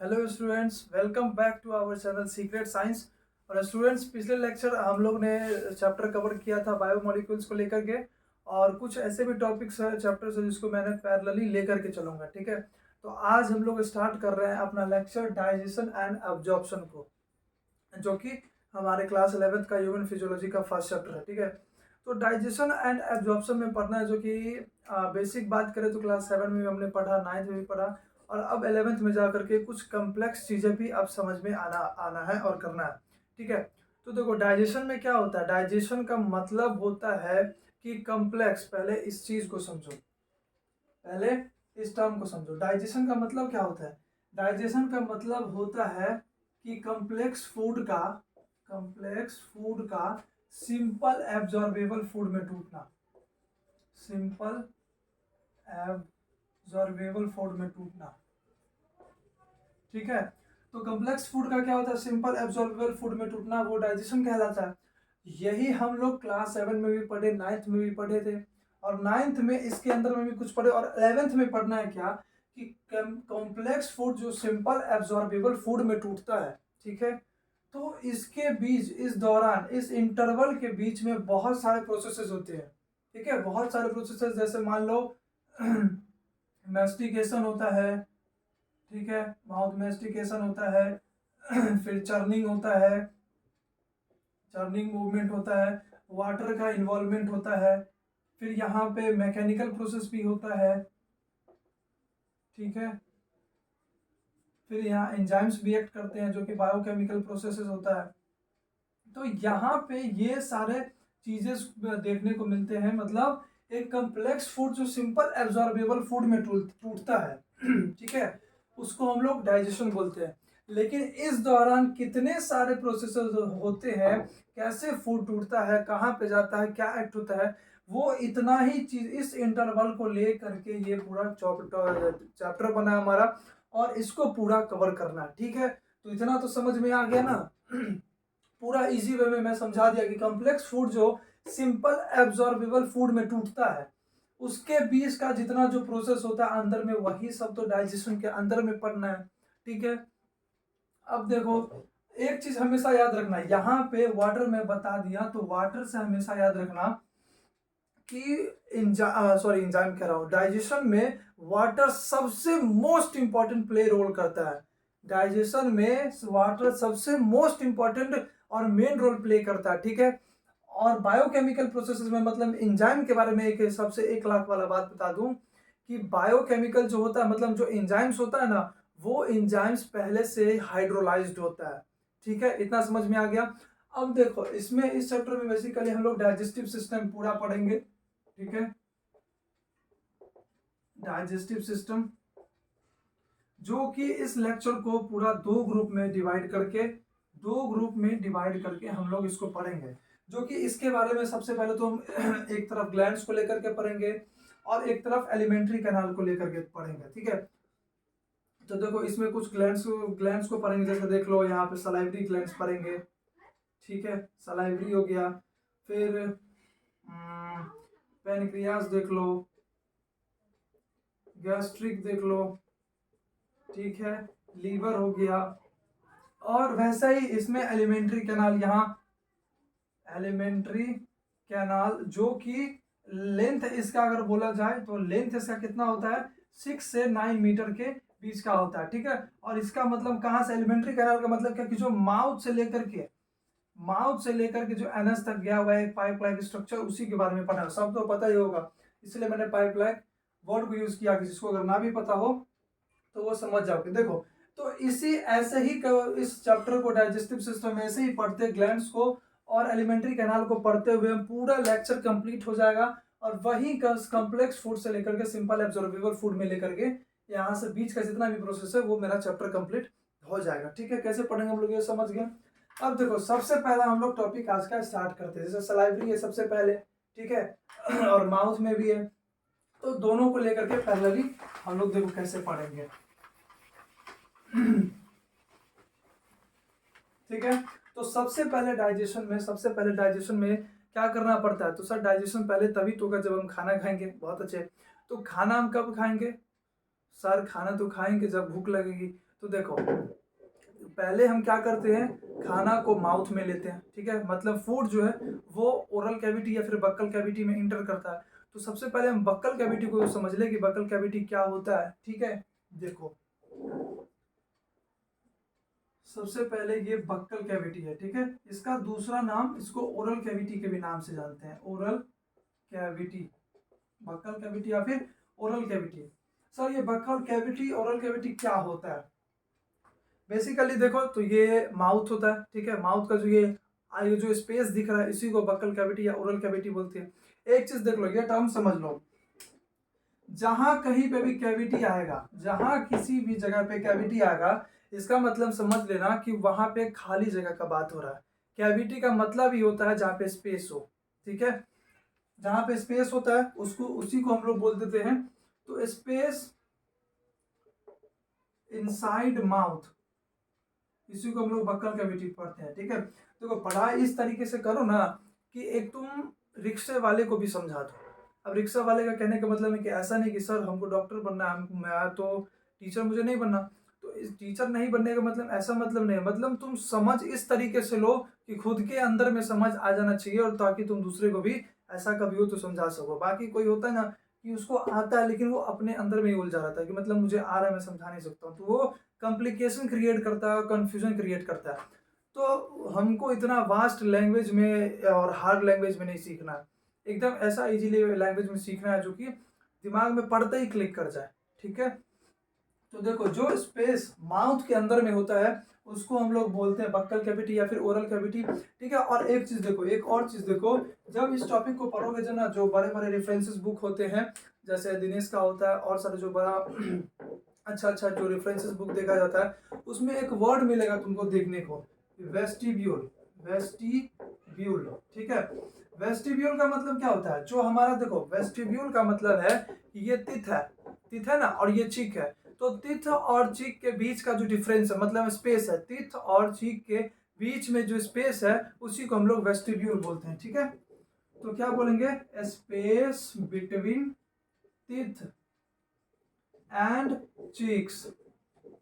Hello students, welcome back to our channel secret science. और students, पिछले lecture हम लोग ने चैप्टर कवर किया था बायोमोलिक्यूल्स को लेकर के, और कुछ ऐसे भी टॉपिक्स है चैप्टर्स है जिसको मैंने पैरेलली लेकर के चलूंगा। ठीक है, तो आज हम लोग स्टार्ट कर रहे हैं अपना लेक्चर डाइजेशन एंड एब्जॉर्प्शन को, जो कि हमारे क्लास 11th का ह्यूमन फिजियोलॉजी का फर्स्ट चैप्टर है। ठीक है, तो डाइजेशन एंड एब्जॉर्प्शन में पढ़ना है, जो कि बेसिक बात करें तो क्लास 7 में भी हमने पढ़ा, 9th में भी पढ़ा, और अब 11th में जा करके कुछ कम्प्लेक्स चीज़ें भी अब समझ में आना आना है और करना है। ठीक है, तो देखो डाइजेशन में क्या होता है। डाइजेशन का मतलब होता है कि कम्प्लेक्स, पहले इस चीज़ को समझो, पहले इस टर्म को समझो। डाइजेशन का मतलब क्या होता है। डाइजेशन का मतलब होता है कि कम्प्लेक्स फूड का सिंपल एब्जॉर्बेबल फूड में टूटना, सिंपल एब्जॉर्बेबल फूड में टूटना। ठीक है, तो कम्प्लेक्स फूड का क्या होता है, सिंपल एब्जॉर्बेबल फूड में टूटना, वो डाइजेशन कहलाता है। यही हम लोग क्लास 7 में भी पढ़े, 9th में भी पढ़े थे, और 9th में इसके अंदर में भी कुछ पढ़े, और 11th में पढ़ना है क्या कि कॉम्प्लेक्स फूड जो सिंपल एब्जॉर्बेबल फूड में टूटता है। ठीक है, तो इसके बीच, इस दौरान, इस इंटरवल के बीच में बहुत सारे प्रोसेसेस होते हैं। ठीक है, बहुत सारे प्रोसेसेस, जैसे मान लो मेस्टिकेशन होता है। ठीक है, माउथ मेस्टिकेशन होता है फिर चर्निंग होता है, चर्निंग मूवमेंट होता है, वाटर का इन्वॉल्वमेंट होता है, फिर यहाँ पे मैकेनिकल प्रोसेस भी होता है। ठीक है, फिर यहाँ एंजाइम्स भी एक्ट करते हैं, जो कि बायोकेमिकल प्रोसेसेस होता है। तो यहाँ पे ये सारे चीजें देखने को मिलते हैं, मतलब एक कम्प्लेक्स फूड जो सिंपल एब्जॉर्बेबल फूड में टूटता है ठीक है, उसको हम लोग डाइजेशन बोलते हैं। लेकिन इस दौरान कितने सारे प्रोसेसेस होते हैं, कैसे फूड टूटता है, कहाँ पे जाता है, क्या एक्ट होता है, वो इतना ही चीज इस इंटरवल को ले करके ये पूरा चैप्टर बना है हमारा, और इसको पूरा कवर करना है। ठीक है, तो इतना तो समझ में आ गया ना पूरा इजी वे में मैं समझा दिया कि कॉम्प्लेक्स फूड जो सिंपल एब्जॉर्बेबल फूड में टूटता है, उसके बीच का जितना जो प्रोसेस होता है अंदर में, वही सब तो डाइजेशन के अंदर में पढ़ना है। ठीक है, अब देखो एक चीज हमेशा याद रखना, यहाँ पे वाटर में बता दिया, तो वाटर से हमेशा याद रखना कि इंजाइम कह रहा हूँ, डाइजेशन में वाटर सबसे मोस्ट इंपॉर्टेंट प्ले रोल करता है। डाइजेशन में वाटर सबसे मोस्ट इंपॉर्टेंट और मेन रोल प्ले करता है। ठीक है, और बायोकेमिकल प्रोसेसेस में, मतलब एंजाइम के बारे में एक सबसे 1 लाख वाला बात बता दूं कि बायोकेमिकल जो होता है, मतलब जो एंजाइम्स होता है ना, वो एंजाइम्स पहले से हाइड्रोलाइज्ड होता है। ठीक है, इतना समझ में आ गया। अब देखो इसमें, इस चैप्टर में बेसिकली हम लोग डाइजेस्टिव सिस्टम पूरा पढ़ेंगे। ठीक है, डाइजेस्टिव सिस्टम, जो कि इस लेक्चर को पूरा दो ग्रुप में डिवाइड करके हम लोग इसको पढ़ेंगे। जो कि इसके बारे में सबसे पहले तो हम एक तरफ ग्लैंड्स को लेकर के पढ़ेंगे, और एक तरफ एलिमेंट्री कैनाल को लेकर के पढ़ेंगे। ठीक है, तो देखो इसमें कुछ ग्लैंड्स को पढ़ेंगे, जैसे देख लो यहाँ पे सलाइवरी ग्लैंड्स पढ़ेंगे। ठीक है, सलाइवरी हो गया, फिर पेनक्रियास देख लो, गैस्ट्रिक देख लो। ठीक है, लीवर हो गया, और वैसा ही इसमें एलिमेंट्री कैनाल, यहाँ एलिमेंट्री कैनाल, जो कि लेंथ इसका अगर बोला जाए तो लेंथ इसका कितना होता है, 6 से 9 मीटर के बीच का होता है। ठीक है, और इसका मतलब कहाँ से, एलिमेंट्री कैनाल का मतलब क्या कि जो माउथ से लेकर के जो एनस तक गया हुआ है पाइप लाइक स्ट्रक्चर, उसी के बारे में पढ़ा। सब तो पता ही होगा, इसलिए मैंने पाइप लाइक वर्ड को यूज किया कि जिसको अगर ना भी पता हो तो वो समझ जाओगे। देखो, तो इसी ऐसे ही इस चैप्टर को, डाइजेस्टिव सिस्टम ऐसे ही पढ़ते, ग्लैंड्स को और एलिमेंट्री कैनाल को पढ़ते हुए पूरा लेक्चर कंप्लीट हो जाएगा, और वही कॉम्प्लेक्स फूड से लेकर के सिंपल एब्जॉर्बेबल फूड में लेकर के यहाँ से बीच का जितना भी प्रोसेस है वो मेरा चैप्टर कंप्लीट हो जाएगा। ठीक है, कैसे पढ़ेंगे हम लोग ये समझ गए। अब देखो सबसे पहला हम लोग टॉपिक आज का स्टार्ट करते हैं, जैसे सलाइवरी है सबसे पहले। ठीक है और माउथ में भी है, तो दोनों को लेकर के पैरेलली हम लोग देखो कैसे पढ़ेंगे। ठीक है, तो सबसे पहले डाइजेशन में क्या करना पड़ता है, तो सर डाइजेशन पहले तभी तो होगा जब हम खाना खाएंगे। बहुत अच्छे, तो खाना हम कब खाएंगे, सर खाना तो खाएंगे जब भूख लगेगी। तो देखो, पहले हम क्या करते हैं, खाना को माउथ में लेते हैं, ठीक है, मतलब फूड जो है वो ओरल कैविटी या फिर बक्कल कैविटी में इंटर करता है। तो सबसे पहले हम बक्कल कैविटी को समझ ले कि बक्कल कैविटी क्या होता है, ठीक है। देखो, सबसे पहले ये बक्कल कैविटी है, ठीक है। इसका दूसरा नाम, इसको ओरल कैविटी के भी नाम से जानते हैं, ओरल कैविटी, बक्कल कैविटी या फिर ओरल कैविटी। सर ये बक्कल कैविटी ओरल कैविटी क्या होता है? बेसिकली देखो तो ये माउथ होता है, ठीक है। माउथ का जो ये जो स्पेस दिख रहा है इसी को बक्कल कैविटी या ओरल कैविटी बोलते हैं। एक चीज देख लो, ये टर्म समझ लो, जहां कहीं पे भी कैविटी आएगा, जहां किसी भी जगह पे कैविटी आएगा, इसका मतलब समझ लेना कि वहां पे खाली जगह का बात हो रहा है। कैविटी का मतलब ही होता है जहां पे स्पेस हो, ठीक है। जहां पे स्पेस होता है उसको, उसी को हम लोग बोल देते हैं। तो स्पेस इनसाइड माउथ, इसी को हम लोग बक्कल कैविटी पढ़ते हैं, ठीक है। देखो, पढ़ाई इस तरीके से करो ना कि एक तुम रिक्शे वाले को भी समझा दो। अब रिक्शा वाले का कहने का मतलब है कि ऐसा नहीं कि सर हमको डॉक्टर बनना है, मैं तो टीचर मुझे नहीं बनना। तो इस टीचर नहीं बनने का मतलब ऐसा मतलब नहीं है, मतलब तुम समझ इस तरीके से लो कि खुद के अंदर में समझ आ जाना चाहिए, और ताकि तुम दूसरे को भी ऐसा कभी हो तो समझा सको। बाकी कोई होता है ना कि उसको आता है लेकिन वो अपने अंदर में ही उलझा रहता है कि मतलब मुझे आ रहा है मैं समझा नहीं सकता हूँ, तो वो कॉम्प्लिकेशन क्रिएट करता है, कंफ्यूजन क्रिएट करता है। तो हमको इतना वास्ट लैंग्वेज में और हार्ड लैंग्वेज में नहीं सीखना है, एकदम ऐसा इजीली लैंग्वेज में सीखना है जो कि दिमाग में पढ़ते ही क्लिक कर जाए, ठीक है। तो देखो, जो स्पेस माउथ के अंदर में होता है उसको हम लोग बोलते हैं बक्कल कैविटी या फिर ओरल कैविटी, ठीक है। और एक चीज देखो, एक और चीज देखो, जब इस टॉपिक को पढ़ोगे जो ना, जो बड़े बड़े रेफरेंसेस बुक होते हैं, जैसे दिनेश का होता है और सारे जो बड़ा अच्छा अच्छा जो रेफरेंसेस बुक देखा जाता है, उसमें एक वर्ड मिलेगा तुमको देखने को, वेस्टिब्यूल, वेस्टिब्यूल, ठीक है। वेस्टिब्यूल का मतलब क्या होता है? जो हमारा, देखो, वेस्टिब्यूल का मतलब है कि ये तिथ है, तिथ है ना, और ये चीक है। तो तिथ और चीक के बीच का जो डिफरेंस है, मतलब स्पेस है, तिथ और चीक के बीच में जो स्पेस है उसी को हम लोग वेस्टिब्यूल बोलते हैं, ठीक है। तो क्या बोलेंगे? स्पेस बिटवीन तिथ एंड चीक्स,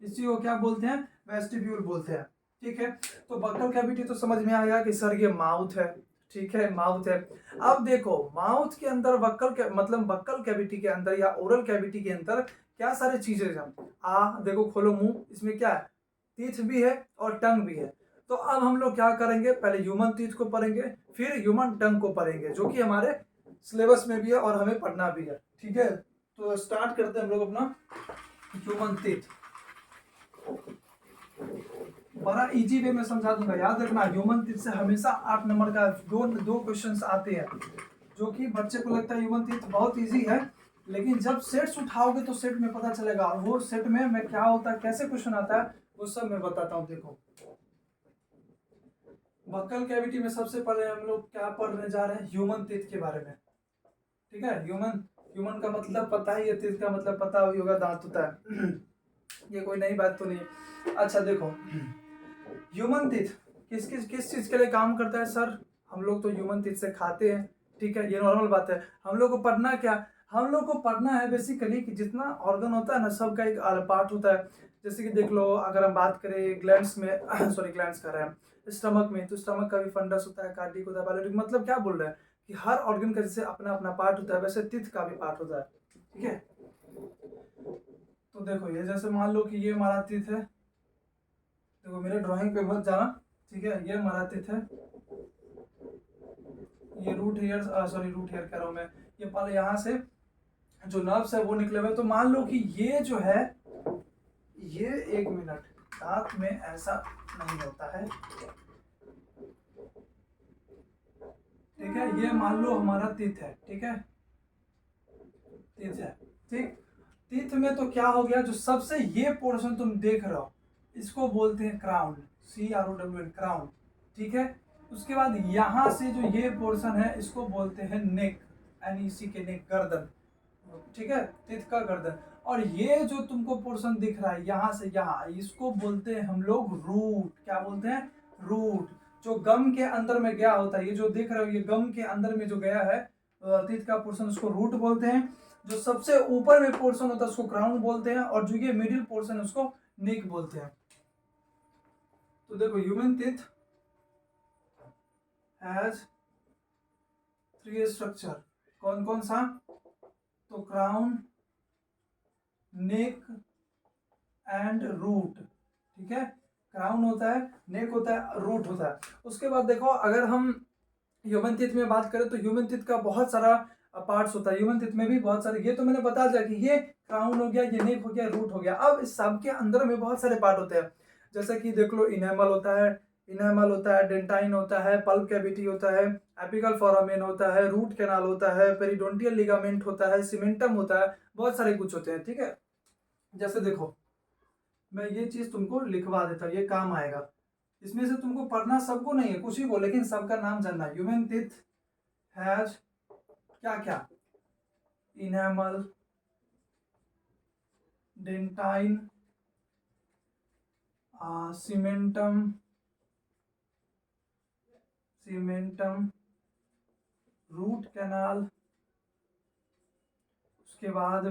इसी को क्या बोलते हैं? वेस्टिब्यूल बोलते हैं, ठीक है। तो बक्कल कैविटी तो समझ में आया कि सर ये माउथ है, ठीक है, माउथ है। अब देखो, माउथ के अंदर मतलब बक्कल कैविटी के अंदर या ओरल कैविटी के अंदर क्या सारी चीजें हैं। देखो, खोलो मुंह, इसमें क्या है? टीथ भी है और टंग भी है। तो अब हम लोग क्या करेंगे, पहले ह्यूमन टीथ को पढ़ेंगे, फिर ह्यूमन टंग को पढ़ेंगे, जो कि हमारे सिलेबस में भी है और हमें पढ़ना भी है, ठीक है। तो स्टार्ट करते हैं हम लोग अपना ह्यूमन टीथ। बड़ा इजी वे में समझा दूंगा, याद रखना। ह्यूमन टीथ से हमेशा 8 नंबर का दो क्वेश्चंस आते हैं, जो कि बच्चे को लगता है ह्यूमन टीथ बहुत इजी है, लेकिन जब सेट्स उठाओगे तो सेट में पता चलेगा, और वो सेट में मैं क्या होता है, कैसे क्वेश्चन आता है, वो सब मैं बताता हूँ। देखो, बक्कल कैविटी में सबसे पहले हम लोग क्या पढ़ने जा रहे हैं? ह्यूमन टीथ के बारे में, ठीक है। ह्यूमन, ह्यूमन का मतलब पता ही है, टीथ का मतलब पता ही होगा, दांत होता है। ये कोई नई बात तो नहीं है। अच्छा देखो, ह्यूमन टीथ किस चीज के लिए काम करता है सर? हम लोग तो ह्यूमन टीथ से खाते हैं, ठीक है, ये नॉर्मल बात है। हम लोग को पढ़ना क्या? हम लोग को पढ़ना है बेसिकली कि जितना ऑर्गन होता है ना, सबका एक पार्ट होता है। जैसे कि देख लो, अगर हम बात करें ग्लैंड्स में सॉरी, ग्लैंड्स कर रहे हैं स्टमक में, तो स्टमक का भी फंडस होता है, कार्डिक होता है, बायोलॉजिक, मतलब क्या बोल रहे हैं कि हर ऑर्गन का जैसे अपना अपना पार्ट होता है, वैसे टीथ का भी पार्ट होता है, ठीक है। तो देखो, ये जैसे मान लो कि ये हमारा टीथ है, देखो मेरे ड्राइंग पे मत जाना, ठीक है। ये हमारा टीथ है, ये root hair, sorry root hair कह रहा हूँ मैं, ये पहले यहाँ से जो नर्व्स है वो निकले हुए। तो मान लो कि ये जो है, ये 1 मिनट, दांत में ऐसा नहीं होता है, ठीक है। ये मान लो हमारा टीथ है, ठीक है, टीथ है, ठीक। टीथ में तो क्या हो गया, जो सबसे ये पोर्शन तुम देख रहे हो इसको बोलते हैं क्राउन, CROWN, क्राउन, ठीक है। उसके बाद यहां से जो ये पोर्शन है इसको बोलते हैं नेक, NEC, नेक, गर्दन, ठीक है, टीथ का गर्दन। और ये जो तुमको पोर्शन दिख रहा है यहाँ से यहाँ, इसको बोलते हैं हम लोग रूट। क्या बोलते हैं? रूट। जो गम के अंदर में गया होता है, ये जो देख रहे हो, ये गम के अंदर में जो गया है टीथ का पोर्शन, उसको रूट बोलते हैं। जो सबसे ऊपर में पोर्शन होता है उसको क्राउन बोलते हैं, और जो ये मिडिल पोर्शन है उसको नेक बोलते हैं। तो देखो ह्यूमन टीथ हैज 3 स्ट्रक्चर, कौन कौन सा? तो क्राउन, नेक एंड रूट। ठीक है, क्राउन होता है, नेक होता है, रूट होता है। उसके बाद देखो अगर हम ह्यूमन टीथ में बात करें तो ह्यूमन टीथ का बहुत सारा पार्ट्स होता है। ह्यूमन टीथ में भी बहुत सारे, ये तो मैंने बता दिया कि ये क्राउन हो गया, ये नेक हो गया, रूट हो गया। अब इस सब के अंदर में बहुत सारे पार्ट होते हैं, जैसे कि देख लो इनेमल होता है, डेंटाइन होता है, पल्प कैविटी होता है, एपिकल फोरामेन होता है, रूट कैनाल होता है, पेरिडोंटियल लिगामेंट होता है, सीमेंटम होता है, बहुत सारे कुछ होते हैं। ठीक है, जैसे देखो मैं ये चीज तुमको लिखवा देता हूँ, ये काम आएगा। इसमें से तुमको पढ़ना सबको नहीं है, कुछ ही को, लेकिन सबका नाम जानना है। ह्यूमन टीथ हैज क्या क्या? Enamel, dentine, cementum, root canal, उसके बाद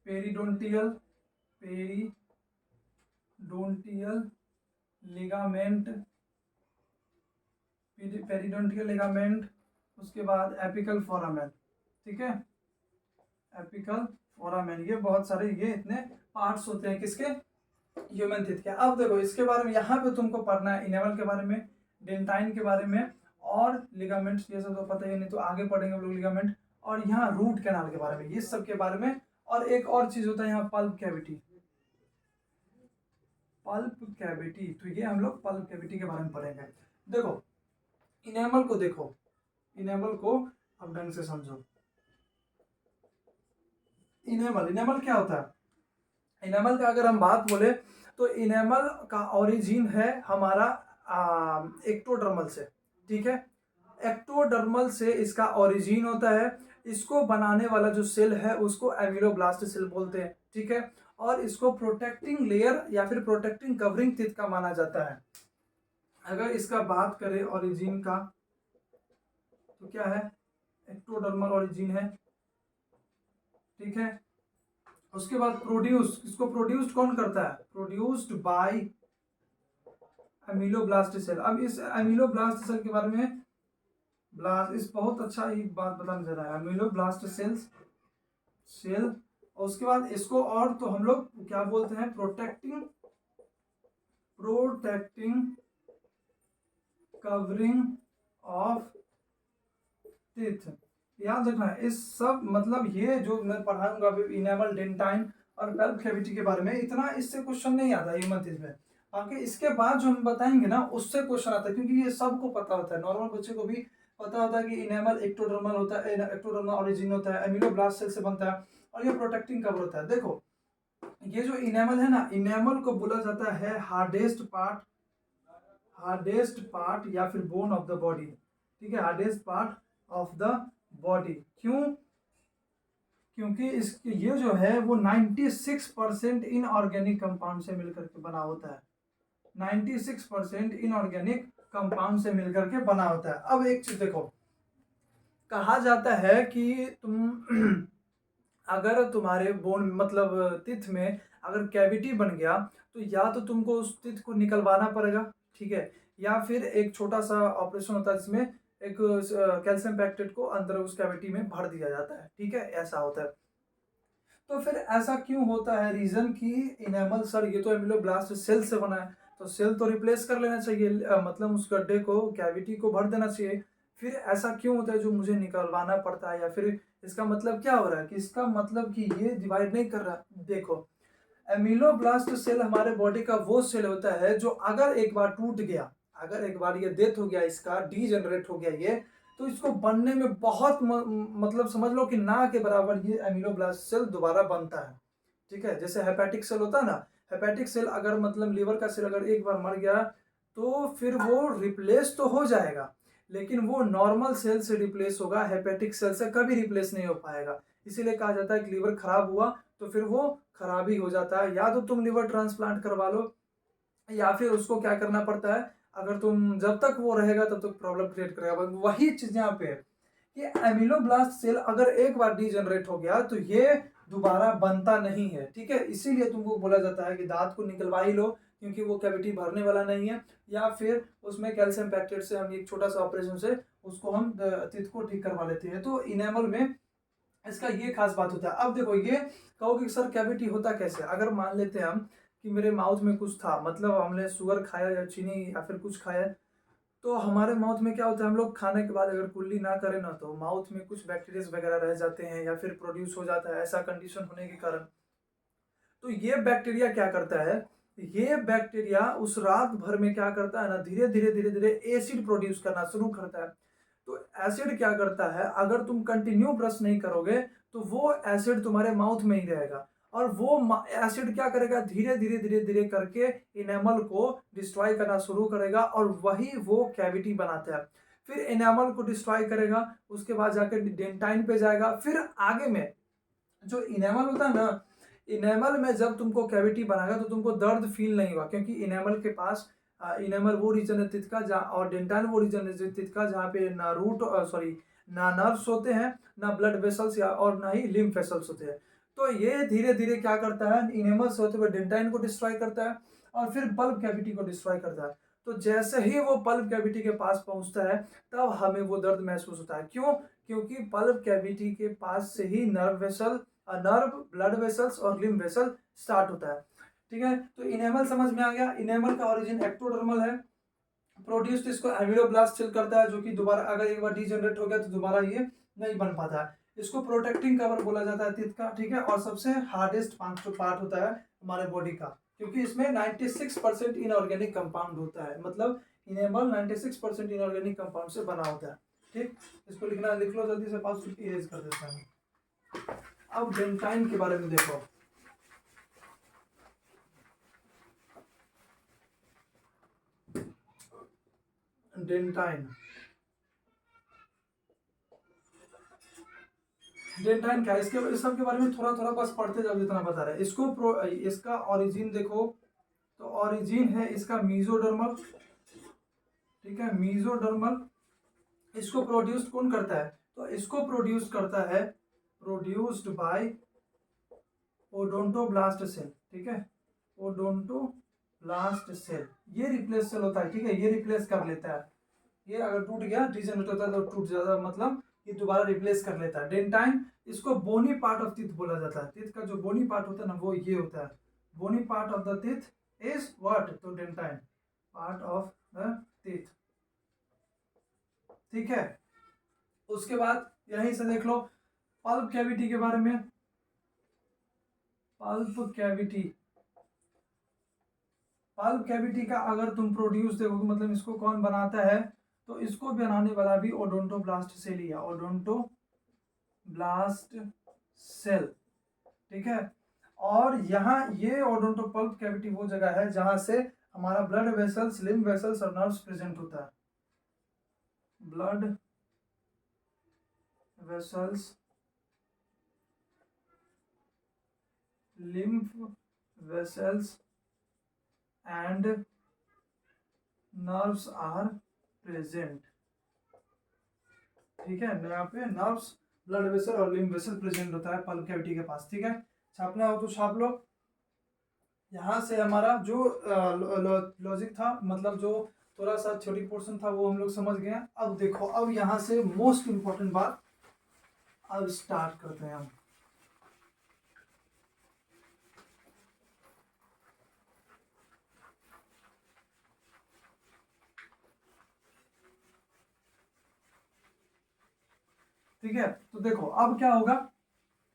पेरिडोंटियल लिगामेंट, उसके बाद एपिकल फोरामेन। ठीक है, एपिकल फोरामेन, ये बहुत सारे, ये इतने पार्ट्स होते हैं किसके? ह्यूमन टीथ के। अब देखो इसके बारे में यहाँ पे तुमको पढ़ना है, इनेमल के बारे में, डेंटाइन के बारे में, और लिगामेंट्स ये सब तो पता ही नहीं, तो आगे पढ़ेंगे हम लोग लिगामेंट, और यहाँ रूट कैनाल के बारे में, ये सब के बारे में। और एक और चीज होता है यहाँ पल्प कैविटी, तो ये हम लोग पल्प कैविटी के बारे में पढ़ेंगे। देखो इनेमल को देखो, इनेमल को अब ढंग से समझो। इनेमल क्या होता है? इनेमल का अगर हम बात बोले तो इनेमल का ओरिजिन है हमारा एक्टोडर्मल से। ठीक है, एक्टोडर्मल से इसका ओरिजिन होता है। इसको बनाने वाला जो सेल है उसको एमिलोब्लास्ट सेल बोलते हैं। ठीक है, और इसको प्रोटेक्टिंग लेयर या फिर प्रोटेक्टिंग कवरिंग टीथ का माना जाता है। अगर इसका बात करें ओरिजिन का तो क्या है? एक्टोडर्मल ओरिजिन है। ठीक है, उसके बाद प्रोड्यूस, इसको प्रोड्यूस्ड कौन करता है? Produced by ameloblast cell. अब इस एमिलोब्लास्ट सेल के बारे में इस बहुत अच्छा एक बात बताने जा रहा है, एमिलोब्लास्ट सेल। और उसके बाद इसको और तो हम लोग क्या बोलते हैं? Protecting covering of teeth. याद रखना है इस सब, मतलब ये जो मैं पढ़ाऊंगा इनेमल, डेंटाइन और पल्प कैविटी के बारे में, इतना इससे क्वेश्चन नहीं आता ह्यूमन टीथ में। बाकी इसके बाद जो हम बताएंगे ना उससे क्वेश्चन आता है, क्योंकि ये सबको पता होता है, नॉर्मल बच्चे को भी पता होता है कि इनेमल एक्टोडर्मल होता है, एक्टोडर्मल ओरिजिन होता है, एमिलोब्लास्ट सेल से बनता है, और ये प्रोटेक्टिंग कवर होता है। देखो ये जो इनेमल है ना, इनेमल को बोला जाता है हार्डेस्ट पार्ट या फिर बोन ऑफ द बॉडी। ठीक है, hardest part of the body. क्यों? क्योंकि इसके ये जो है वो 96% इनऑर्गेनिक कंपाउंड से मिलकर के बना होता है। 96% इनऑर्गेनिक कंपाउंड से मिलकर के बना होता है। अब एक चीज देखो, कहा जाता है कि तुम अगर तुम्हारे बोन मतलब टीथ में अगर कैविटी बन गया तो या तो तुमको उस टीथ को निकलवाना पड़ेगा। ठीक है, या फिर एक छोटा सा ऑपरेशन होता है जिसमें एक कैल्शियम पैक्टेट को अंदर उस कैविटी में भर दिया जाता है। ठीक है, ऐसा होता है। तो फिर ऐसा क्यों होता है? रीजन कि इनेमल सर ये तो एमिलोब्लास्ट सेल से बना है, तो सेल तो रिप्लेस कर लेना चाहिए, मतलब उस गड्ढे को, कैविटी को भर देना चाहिए। फिर ऐसा क्यों होता है जो मुझे निकलवाना पड़ता है? या फिर इसका मतलब क्या हो रहा है कि इसका मतलब कि ये डिवाइड नहीं कर रहा। देखो एमिलोब्लास्ट सेल हमारे बॉडी का वो सेल होता है जो अगर एक बार टूट गया, अगर एक बार ये डेथ हो गया, इसका डीजेनरेट हो गया ये, तो इसको बनने में बहुत मतलब समझ लो कि ना के बराबर ये एमिलोब्लास्ट सेल दोबारा बनता है। ठीक है, जैसे हेपेटिक सेल होता है ना, हेपेटिक सेल अगर मतलब लीवर का सेल अगर एक बार मर गया तो फिर वो रिप्लेस तो हो जाएगा, लेकिन वो नॉर्मल सेल से रिप्लेस होगा, हेपेटिक सेल से कभी रिप्लेस नहीं हो पाएगा। इसीलिए कहा जाता है कि लीवर खराब हुआ तो फिर वो खराब ही हो जाता है। या तो तुम लीवर ट्रांसप्लांट करवा लो, या फिर उसको क्या करना पड़ता है, अगर तुम जब तक वो रहेगा तब तक प्रॉब्लम क्रिएट करेगा। वही चीज यहाँ पे है कि एमिलोब्लास्ट सेल अगर एक बार डीजनरेट हो गया तो ये दोबारा बनता नहीं है, ठीक है। इसीलिए तुमको बोला जाता है कि दांत को निकलवा ही लो, क्योंकि वो कैविटी भरने वाला नहीं है, या फिर उसमें कैल्शियम पैक्टेट से हम एक छोटा सा ऑपरेशन से उसको हम टीथ को ठीक करवा लेते हैं। तो इनेमल में इसका ये खास बात होता है। अब देखो, ये कहोगे सर कैविटी होता कैसे। अगर मान लेते हैं हम कि मेरे माउथ में कुछ था, मतलब हमने शुगर खाया या चीनी या फिर कुछ खाया, तो हमारे माउथ में क्या होता है, हम लोग खाने के बाद अगर कुल्ली ना करें ना, तो माउथ में कुछ बैक्टीरिया वगैरह रह जाते हैं या फिर प्रोड्यूस हो जाता है, ऐसा कंडीशन होने के कारण। तो ये बैक्टीरिया क्या करता है, ये बैक्टीरिया उस रात भर में क्या करता है ना, धीरे धीरे धीरे धीरे एसिड प्रोड्यूस करना शुरू करता है। तो एसिड क्या करता है, अगर तुम कंटिन्यू ब्रश नहीं करोगे तो वो एसिड तुम्हारे माउथ में ही रहेगा, और वो एसिड क्या करेगा, धीरे धीरे धीरे धीरे करके इनेमल को डिस्ट्रॉय करना शुरू करेगा, और वही वो कैविटी बनाता है। फिर इनेमल को डिस्ट्रॉय करेगा, उसके बाद जाकर डेंटाइन पे जाएगा। फिर आगे में जो इनेमल होता है ना, इनेमल में जब तुमको कैविटी बनाएगा तो तुमको दर्द फील नहीं होगा, क्योंकि इनेमल के पास इनेमल वो रीजन है टीथ का जहाँ, और डेंटाइन वो रीजन है टीथ का जहाँ पे ना रूट सॉरी ना नर्व्स होते हैं, ना ब्लड वेसल्स या और ना ही लिम्फ वेसल्स होते हैं। तो ये धीरे धीरे क्या करता है, इनेमल से होते हुए डेंटाइन को डिस्ट्रॉय करता है, और फिर पल्प कैविटी को डिस्ट्रॉय करता है। तो जैसे ही वो पल्प कैविटी के पास पहुंचता है, तब हमें वो दर्द महसूस होता है। क्यों? क्योंकि पल्प कैविटी के पास से ही नर्व, ब्लड वेसल्स और लिम्फ वेसल स्टार्ट होता है, ठीक है। तो इनेमल समझ में आ गया। इनेमल का ओरिजिन एक्टोडर्मल है। प्रोड्यूस्ड इसको एमिलोब्लास्ट सेल करता है, जो कि दोबारा अगर एक बार डीजनरेट हो गया तो दोबारा ये नहीं बन पाता है। इसको प्रोटेक्टिंग कवर बोला जाता है टीथ का, ठीक है। और सबसे हार्डेस्ट पार्ट होता है हमारे बॉडी का, क्योंकि इसमें 96% इनऑर्गेनिक कंपाउंड होता है, मतलब इनेमल 96% इनऑर्गेनिक कंपाउंड से बना होता है, ठीक। इसको लिखना लिख लो जल्दी से, पास इरेज कर देता है। अब डेंटाइन के बारे में देखो। डेंटाइन डेंटाइन क्या है, इसके इस सब के बारे में थोड़ा थोड़ा बस पढ़ते जाओ जितना बता रहे हैं। इसका ओरिजिन देखो, तो ओरिजिन है इसका मीजोडर्मल, ठीक है, मीजोडर्मल। इसको प्रोड्यूस कौन करता है, तो इसको प्रोड्यूस करता है, प्रोड्यूस्ड बाय ओडोंटोब्लास्ट सेल, ठीक है, ओडोंटोब्लास्ट सेल। ये रिप्लेस सेल होता है, ठीक है, ये रिप्लेस कर लेता है। ये अगर टूट गया, डिजनरेट होता है तो टूट जाता है, मतलब ये दोबारा रिप्लेस कर लेता है। डेंटाइन, इसको बोनी पार्ट ऑफ टीथ बोला जाता है। टीथ का जो बोनी पार्ट होता है ना, वो ये होता है। Bony part of the teeth is what, तो dentine part of the teeth, ठीक है। उसके बाद यहीं से देख लो पल्प कैविटी के बारे में। पल्प कैविटी, पल्प कैविटी का अगर तुम प्रोड्यूस देखोगे, मतलब इसको कौन बनाता है, तो इसको बनाने वाला भी ओडोंटोब्लास्ट सेल ही है, ओडोंटोब्लास्ट सेल, ठीक है। और यहाँ ये ओडोंटो पल्प कैविटी वो जगह है जहां से हमारा ब्लड वेसल्स, लिम्फ वेसल्स और नर्व्स प्रेजेंट होता है। Blood vessels, lymph vessels and nerves are present, ठीक है। यहाँ पे नर्व्स, ब्लड वेसल और लिम्फ वेसल प्रेजेंट होता है पल्प कैविटी के पास, ठीक है। छापना हो तो छाप लो। यहाँ से हमारा जो लॉजिक था, मतलब जो थोड़ा सा छोटी पोर्शन था, वो हम लोग समझ गए। अब देखो, अब यहाँ से मोस्ट इंपॉर्टेंट बात अब स्टार्ट करते हैं हम। ठीक है, तो देखो अब क्या होगा,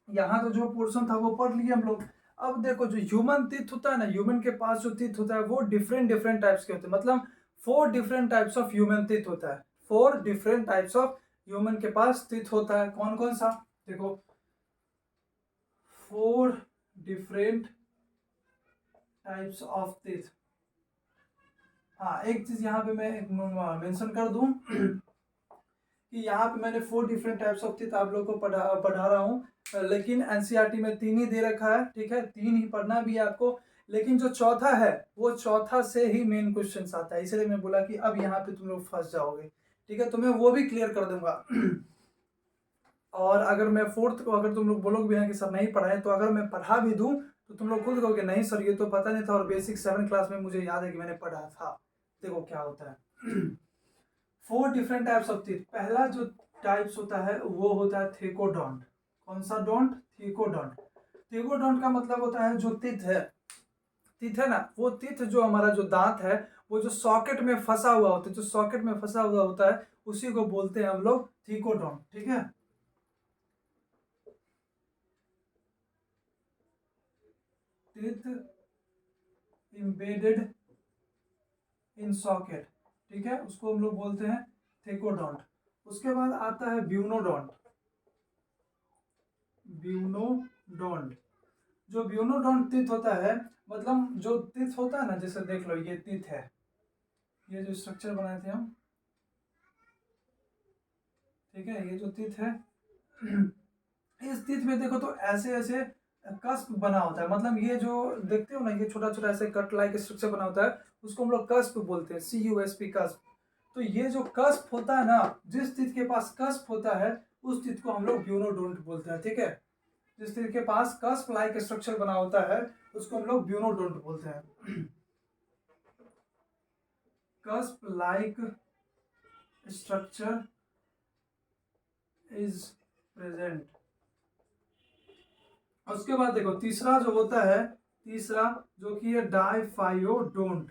यहाँ तो जो पोर्शन था वो पढ़ लिए हम लोग। अब देखो, जो ह्यूमन टीथ होता है ना, ह्यूमन के पास जो टीथ होता है वो डिफरेंट डिफरेंट टाइप्स के होते हैं, मतलब 4 different types of human teeth होता है। 4 डिफरेंट टाइप्स ऑफ ह्यूमन के पास टीथ होता है। कौन कौन सा, देखो 4 डिफरेंट टाइप्स ऑफ टीथ। हाँ, एक चीज यहाँ पे मैं मेंशन कर दूं कि यहाँ पे मैंने 4 डिफरेंट टाइप्स ऑफ टीथ आप लोगों को पढ़ा रहा हूँ, लेकिन एनसीईआरटी में 3 ही दे रखा है, ठीक है, 3 ही पढ़ना भी है आपको। लेकिन जो चौथा है वो चौथा से ही मेन क्वेश्चन आता है, इसलिए मैं बोला कि अब यहाँ पे तुम लोग फंस जाओगे, ठीक है, तो मैं वो भी क्लियर कर दूंगा। और अगर मैं फोर्थ को, अगर तुम लोग बोलोगे भी ना कि सर नहीं पढ़ाए, तो अगर मैं पढ़ा भी दूं तो तुम लोग खुद कहोगे नहीं सर ये तो पता नहीं था, और बेसिक 7 क्लास में मुझे याद है कि मैंने पढ़ा था। देखो क्या होता है। 4 डिफरेंट टाइप्स ऑफ टीथ। पहला जो टाइप्स होता है वो होता है थेकोडोंट। कौन सा डोंट? थेकोडोंट। थेकोडोंट का मतलब होता है जो टीथ है, टीथ है ना, वो टीथ जो हमारा जो दांत है वो जो सॉकेट में फंसा हुआ होता है, जो सॉकेट में फंसा हुआ होता है उसी को बोलते हैं हम लोग थीकोडोंट। ठीक है, टीथ इम्बेडेड इन सॉकेट, ठीक है, उसको हम लोग बोलते हैं थेकोडोंट। उसके बाद आता है ब्यूनोडोंट। ब्यूनोडोंट, जो ब्यूनोडोंट टीथ होता है, मतलब जो टीथ होता है ना, जैसे देख लो ये टीथ है, ये जो स्ट्रक्चर बनाए थे हम, ठीक है, ये जो टीथ है, इस टीथ में देखो तो ऐसे ऐसे कस्प बना होता है, मतलब ये जो देखते हो ना, ये छोटा छोटा ऐसे कट लाइक स्ट्रक्चर बना होता है, उसको हम लोग कस्प बोलते हैं, CUSP, कस्प। तो ये जो कस्प होता है ना, जिस टीथ के पास कस्प होता है उस टीथ को हम लोग ब्यूनोडोंट बोलते हैं। ठीक है, जिस टीथ के पास कस्प लाइक स्ट्रक्चर बना होता है उसको हम लोग ब्यूनोडोंट बोलते हैं। Cusp like structure is present. उसके बाद देखो तीसरा जो होता है, तीसरा जो कि है डाइफायोडोंट,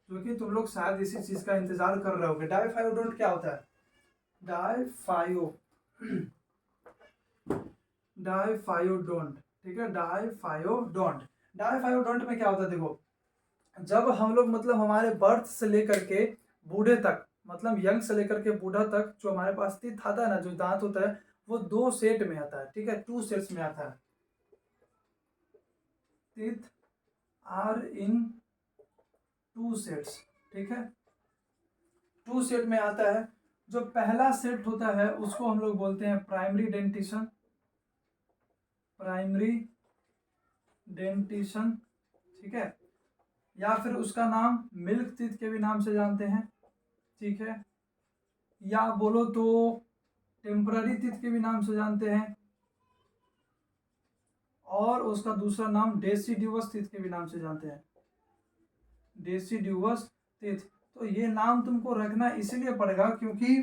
जो कि तुम लोग शायद इसी चीज का इंतजार कर रहे होगे। डाइफायोडोंट क्या होता है? डाइफायोडोंट, ठीक है, डाइफायोडोंट। डाइफायोडोंट में क्या होता है देखो, जब हम लोग मतलब हमारे बर्थ से लेकर के बूढ़े तक, मतलब यंग से लेकर के बूढ़ा तक जो हमारे पास टीथ आता है ना, जो दांत होता है वो 2 सेट में आता है। ठीक है, 2 सेट्स में आता है। टीथ आर इन 2 सेट्स, ठीक है, 2 सेट में आता है। जो पहला सेट होता है उसको हम लोग बोलते हैं प्राइमरी डेंटिशन। प्राइमरी डेंटिशन, ठीक है, या फिर उसका नाम मिल्क टीथ के भी नाम से जानते हैं। ठीक है, या बोलो तो टेम्पररी टीथ के भी नाम से जानते हैं, और उसका दूसरा नाम डेसिड्यूवस टीथ के भी नाम से जानते हैं। डेसिड्यूवस टीथ। तो ये नाम तुमको रखना इसीलिए पड़ेगा क्योंकि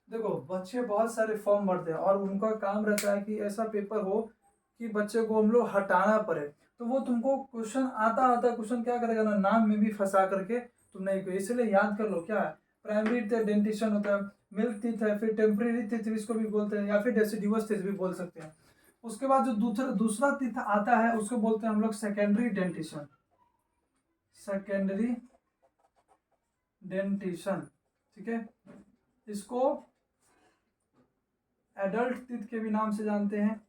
देखो बच्चे बहुत सारे फॉर्म भरते हैं और उनका काम रहता है कि ऐसा पेपर हो कि बच्चे को हम लोग हटाना पड़े, तो वो तुमको क्वेश्चन आता आता क्वेश्चन क्या करेगा ना, नाम में भी फंसा करके तुम नहीं को, इसलिए याद कर लो क्या है। प्राइमरी डेंटिशन होता है, मिल्क टीथ है, फिर टेम्पररी टीथ इसको भी बोलते हैं, या फिर डेसिड्यूवस टीथ भी बोल सकते हैं। उसके बाद जो दूसरा टीथ आता है उसको बोलते हैं हम लोग सेकेंडरी डेंटिशन। सेकेंडरी डेंटिशन, ठीक है, इसको एडल्ट टीथ के भी नाम से जानते हैं,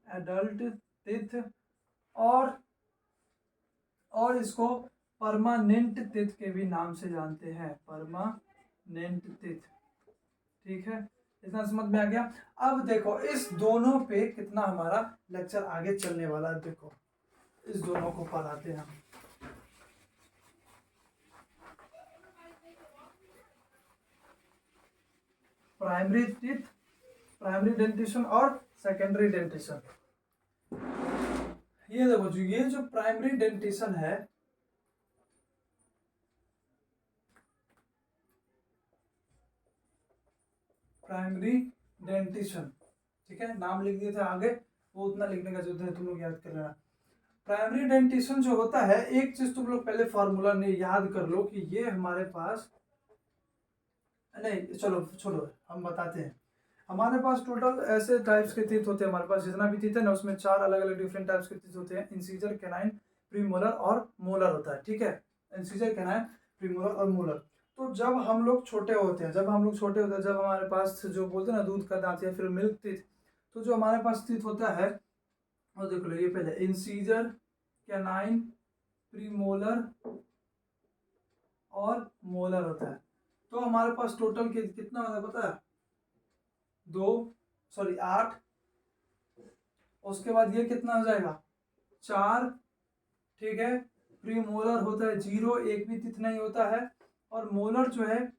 एडल्ट टीथ, और इसको परमानेंट टीथ के भी नाम से जानते हैं, परमानेंट टीथ। ठीक है, इतना समझ में आ गया। अब देखो इस दोनों पे कितना हमारा लेक्चर आगे चलने वाला है, देखो इस दोनों को पढ़ाते हैं हम। प्राइमरी टीथ, प्राइमरी डेंटिशन और सेकेंडरी डेंटिशन। ये देखो जो ये जो प्राइमरी डेंटिशन है, प्राइमरी डेंटिशन, ठीक है, नाम लिख दिए थे आगे, वो उतना लिखने का जरूरत है, तुम लोग याद कर लेना। प्राइमरी डेंटिशन जो होता है, एक चीज तुम लोग पहले फॉर्मूला ने याद कर लो कि ये हमारे पास, नहीं चलो छोड़ो हम बताते हैं। हमारे पास टोटल ऐसे टाइप्स के टीथ होते हैं, हमारे पास जितना भी टीथ है ना उसमें 4 अलग अलग डिफरेंट टाइप्स के टीथ होते हैं, इंसीजर, कैनाइन, प्रीमोलर और मोलर होता है। ठीक है, इंसीजर, कैनाइन, प्रीमोलर और मोलर। तो जब हम लोग छोटे होते हैं, जब हमारे पास जो बोलते हैं ना दूध का दांत या फिर मिल्क टीथ, तो जो हमारे पास टीथ होता है वो देख लो, ये पहले इंसीजर, कैनाइन, प्रीमोलर और मोलर होता है। तो हमारे पास टोटल कितना होता है पता है? 8। उसके बाद ये कितना हो जाएगा? 4। ठीक है, प्रीमोलर होता है 0, एक भी टीथ नहीं होता है। और मोलर जो है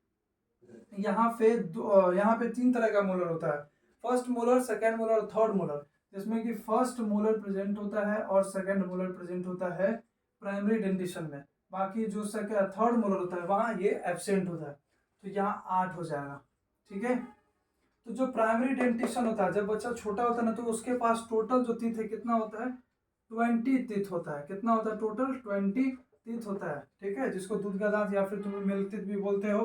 यहाँ पे 3 तरह का मोलर होता है। First molar, second molar, third molar, जिसमें कि फर्स्ट मोलर प्रेजेंट होता है और सेकेंड मोलर प्रेजेंट होता है प्राइमरी डेंटिशन में। बाकी जो थर्ड मोलर होता है वहाँ ये एब्सेंट होता है, तो यहाँ 8 हो जाएगा। ठीक है, तो जो प्राइमरी डेंटिशन होता है, जब बच्चा छोटा होता है ना, तो उसके पास टोटल जो टीथ है कितना होता है, 20 टीथ होता है। कितना होता है टोटल? 20 टीथ होता है। ठीक है, जिसको दूध का दांत या फिर तुम मिल्क टीथ भी बोलते हो।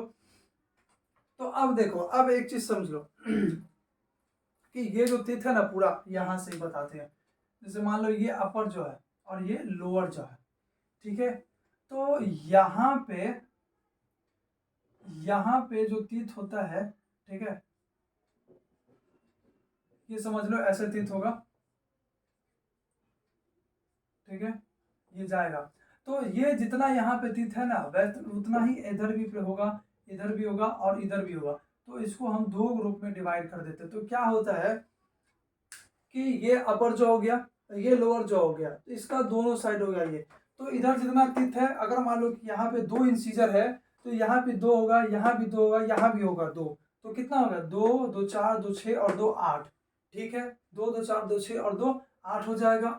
तो अब देखो, अब एक चीज समझ लो कि ये जो टीथ है ना पूरा यहाँ से ही बताते हैं। जैसे मान लो ये अपर जो है और ये लोअर जो है। ठीक है, तो यहाँ पे जो टीथ होता है, ठीक है, ये समझ लो ऐसे टीथ होगा। ठीक है, ये जाएगा, तो ये जितना यहाँ पे टीथ है ना वैसे उतना ही इधर भी होगा, इधर भी होगा और इधर भी होगा। तो इसको हम दो ग्रुप में डिवाइड कर देते हैं। तो क्या होता है कि ये अपर जो हो गया, ये लोअर जो हो गया, तो इसका दोनों साइड हो गया ये। तो इधर जितना टीथ है, अगर मान लो कि यहाँ पे 2 इंसीजर है, तो यहाँ पे 2 होगा, यहाँ भी 2 होगा, यहाँ भी होगा 2। तो कितना होगा? 2 2 4 2 6 और 2 8। ठीक है, 2 2 4 2 6 और 2 8 हो जाएगा।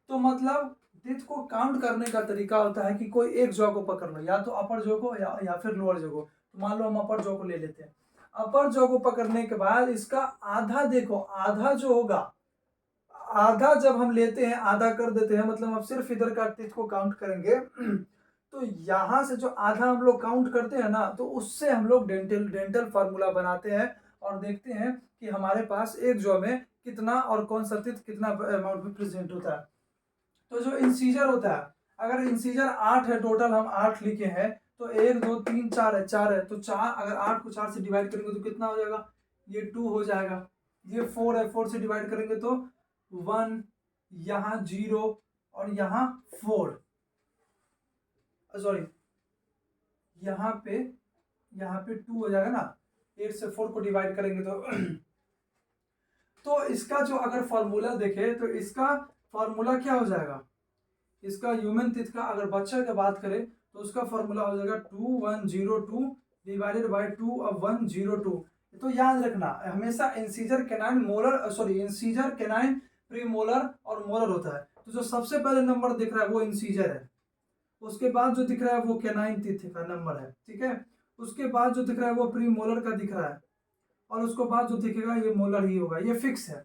तो मतलब टीथ को काउंट करने का तरीका होता है कि कोई एक जॉ को पकड़ लो, या तो अपर जॉ को या फिर लोअर जॉ को। तो मान लो हम अपर जॉ को ले लेते हैं। अपर जॉ को पकड़ने के बाद इसका आधा, देखो आधा जो होगा, आधा जब हम लेते हैं आधा कर देते हैं, मतलब अब सिर्फ इधर का टीथ को काउंट करेंगे। तो यहाँ से जो आधा हम लोग काउंट करते हैं ना, तो उससे हम लोग डेंटल फार्मूला बनाते हैं और देखते हैं कि हमारे पास एक जॉ में कितना और कौन सा टीथ कितना अमाउंट में प्रेजेंट होता है। तो जो इंसीजर होता है, अगर इंसीजर 8 है, टोटल हम 8 लिखे हैं, तो 1 2 3 4 है, 4 है, तो 4, अगर 8 को 4 से डिवाइड करेंगे तो कितना हो जाएगा? ये 2 हो जाएगा। ये 4 है, 4 से डिवाइड करेंगे तो 1, यहाँ 0 और यहाँ 4, सॉरी यहाँ पे 2 हो जाएगा ना। 8 से 4 को डिवाइड करेंगे तो तो इसका जो अगर फॉर्मूला देखे तो इसका फॉर्मूला क्या हो जाएगा? इसका ह्यूमन टीथ का अगर बच्चा की बात करें तो उसका फॉर्मूला हो जाएगा 2102 डिवाइडेड बाय 2 of 102। तो याद रखना हमेशा incisor canine molar, sorry incisor canine premolar और मोलर होता है। तो जो सबसे पहले नंबर दिख रहा है वो इंसीजर है, उसके बाद जो दिख रहा है वो कैनाइन टीथ का नंबर है। ठीक है, उसके बाद जो दिख रहा है वो प्रीमोलर का दिख रहा है, और उसके बाद जो दिखेगा ये मोलर ही होगा, ये फिक्स है।